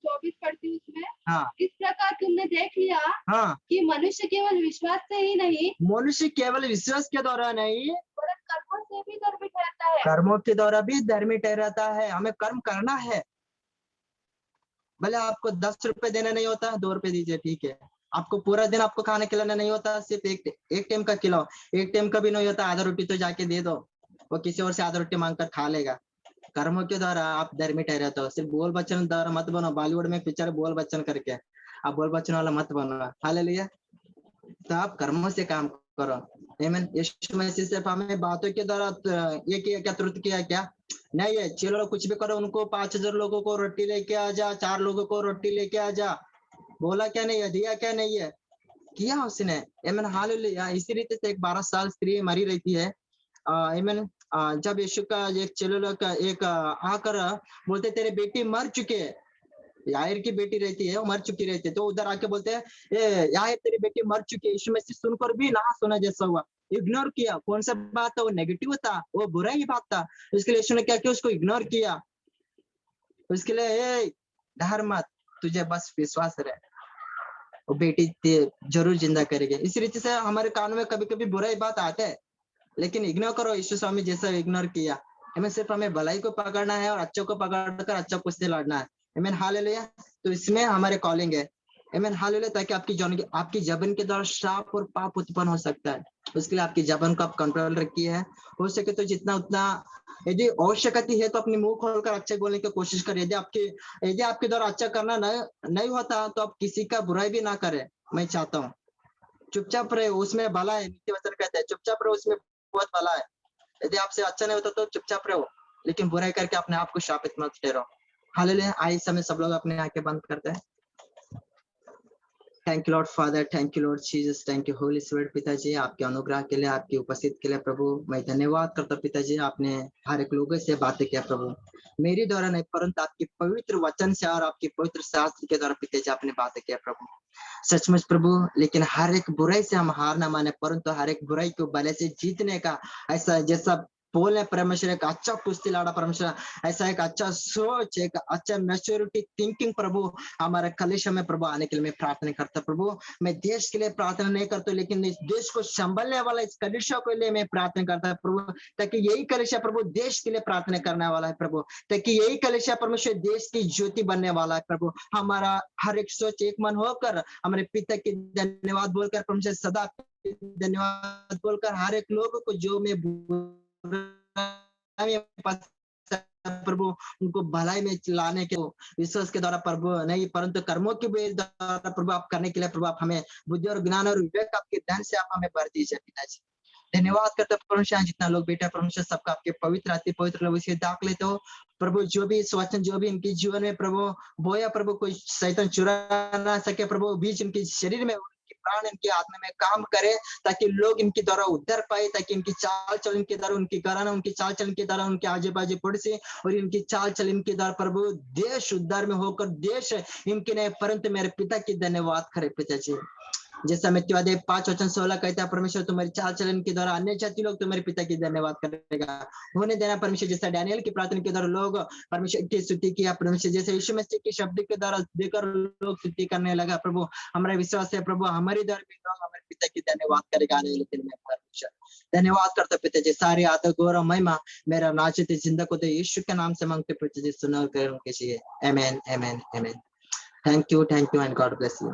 24 पढ़ती उसमें। हाँ। इस प्रकार तुमने देख लिया हाँ कि मनुष्य केवल विश्वास से ही नहीं, मनुष्य केवल विश्वास के द्वारा नहीं, कर्मों से भी धर्मी ठहरता है। कर्मों के द्वारा भी धर्मी ठहराता है। हमें कर्म करना है। भले आपको 10 रुपए देना नहीं होता, 2 रुपए दीजिए, ठीक है। आपको पूरा दिन आपको खाना खिलाना नहीं होता, सिर्फ एक टाइम का खिलाओ। एक टाइम का भी नहीं होता, आधा रोटी तो जाके दे दो, वो किसी और से आधा रोटी मांग कर खा लेगा। कर्मों के द्वारा आप धर्मी ठहराते हो। सिर्फ बोल बच्चन द्वारा मत बनो। बॉलीवुड में पिक्चर बोल बच्चन करके, आप बोल बच्चन वाला मत बनो। हालेलुया। तो आप कर्मों से काम करो। आमीन। यीशु मसीह सिर्फ हमें बातों के द्वारा ये किया क्या, तुरंत किया क्या? नहीं है। चलो कुछ भी करो, उनको 5000 लोगों को रोटी लेके आ जा, 4 लोगों को रोटी लेके आ जा, बोला क्या नहीं है? दिया क्या नहीं है? किया उसने। आमीन। हालेलुया। इसी रीति से एक 12 साल स्त्री मरी रहती है। आमीन। जब यीशु का एक चेलो का एक आकर बोलते तेरे बेटी मर चुके है। यायर की बेटी रहती है, वो मर चुकी रहती है। तो उधर आके बोलते हैं यायर तेरी बेटी मर चुकी है। यीशु मसीह सुनकर भी ना सुना जैसा हुआ, इग्नोर किया। कौन सा बात था? वो नेगेटिव था, वो बुरा ही बात था। इसके लिए यीशु ने क्या किया? उसको इग्नोर किया। उसके लिए डर मत, तुझे बस विश्वास रहे, वो बेटी जरूर जिंदा करेगी। इस रीति से हमारे कान में कभी कभी बुराई बात आते है, लेकिन इग्नोर करो। यीशु स्वामी जैसा इग्नोर किया। हमें सिर्फ हमें भलाई को पकड़ना है और अच्छों को पकड़कर अच्छा कुश्ती लड़ना है। आमीन। हालेलुया। तो इसमें हमारे कॉलिंग है। आमीन। हालेलुया। ताकि आपकी जबान के द्वारा श्राप और पाप उत्पन्न हो सकता है। उसके लिए आपकी जबान को आप कंट्रोल रखिए है। हो सके तो जितना उतना यदि आवश्यकता है तो अपने मुंह खोलकर अच्छा बोलने की कोशिश करें। यदि आपके द्वारा अच्छा करना नहीं होता तो आप किसी का बुराई भी ना करें। मैं चाहता हूँ चुपचाप रहे, उसमें भला है। नीति वचन कहते हैं चुपचाप रहो, उसमें बहुत भला है। यदि आपसे अच्छा नहीं होता तो चुपचाप रहो, लेकिन बुराई करके अपने आप को शापित मत ठहराओ। हालेलुया। आइए समय सब लोग अपने आंखें बंद करते हैं। Thank you Lord father, thank you Lord Jesus, thank you Holi spirit. पिताजी आपके अनुग्रह के लिए, आपकी उपस्थिति के लिए प्रभु मैं धन्यवाद करता हूं। पिताजी आपने हर एक लोगों से बातें किया प्रभु, मेरी द्वारा नहीं परंतु आपके पवित्र वचन से और आपके पवित्र शास्त्र के द्वारा पिताजी आपने बातें किया प्रभु, सचमुच प्रभु। लेकिन हर एक बुराई से हम हार ना माने, परंतु हर एक बुराई को भले से जीतने का ऐसा जैसा बोले परमेश्वर एक अच्छा कुश्ती लड़ा परमेश्वर, ऐसा एक अच्छा सोच, एक अच्छा मैच्योरिटी थिंकिंग प्रभु हमारे कलेशा में प्रभु आने के लिए मैं प्रार्थना करता प्रभु। मैं देश के लिए प्रार्थना नहीं करता, लेकिन इस देश को संभालने वाला इस कलेशा के लिए मैं प्रार्थना करता प्रभु, ताकि यही कलेशा प्रभु देश के लिए प्रार्थना करने वाला है प्रभु, ताकि यही कलेशा परमेश्वर देश की ज्योति बनने वाला है प्रभु। हमारा हर एक सोच एक मन होकर हमारे पिता की धन्यवाद बोलकर परमेश्वर सदा धन्यवाद बोलकर हर एक लोगों को जो मैं प्रभु उनको भलाई में लाने के विश्वास के द्वारा प्रभु नहीं परंतु कर्मों के द्वारा प्रभु आप करने के लिए प्रभु आप हमें बुद्धि और ज्ञान और विवेक आपके धन से आप हमें भर दीजिए पिताजी। धन्यवाद करते परमेश्वर जितना लोग बेटा परमेश्वर सबका आपके पवित्र अति पवित्र लोग इसे दाख लेते हो प्रभु, जो भी इस वचन जो भी इनके जीवन में प्रभु बोया प्रभु कोई शैतान चुरा ना सके प्रभु, बीच इनके शरीर में प्राण इनकी आत्मा में काम करे ताकि लोग इनके द्वारा उद्धार पाए, ताकि इनकी चाल चलन के द्वारा उनकी घराना उनकी चाल चलन के द्वारा उनके आजू बाजू पड़ोसी और इनकी चाल चलन के द्वारा प्रभु देश उद्धार में होकर देश इनके नहीं परंतु मेरे पिता की धन्यवाद करे पिताजी। जैसा मत्ती 5:16 कहता है परमेश्वर तुम्हारी चाल चलन के द्वारा अन्य जाति लोग तुम्हारे पिता की धन्यवाद करेगा, होने देना परमेश्वर। जैसा डैनियल की प्रार्थना के द्वारा लोग परमेश्वर की स्तुति किया परमेश्वर, जैसे यीशु मसीह के शब्द के द्वारा देकर लोग स्तुति करने लगा प्रभु, हमारा विश्वास है प्रभु हमारी द्वारा भी लोग हमारे पिता की धन्यवाद करेगा आने वाले दिन में परमेश्वर। धन्यवाद करते पिता जी, सारी आदर गौरव महिमा मेरा नाचते जिंदा को दे यीशु के नाम से मांगते पिता जी, सुनो करो कीजिए। आमीन आमीन आमीन। Thank you and God bless you.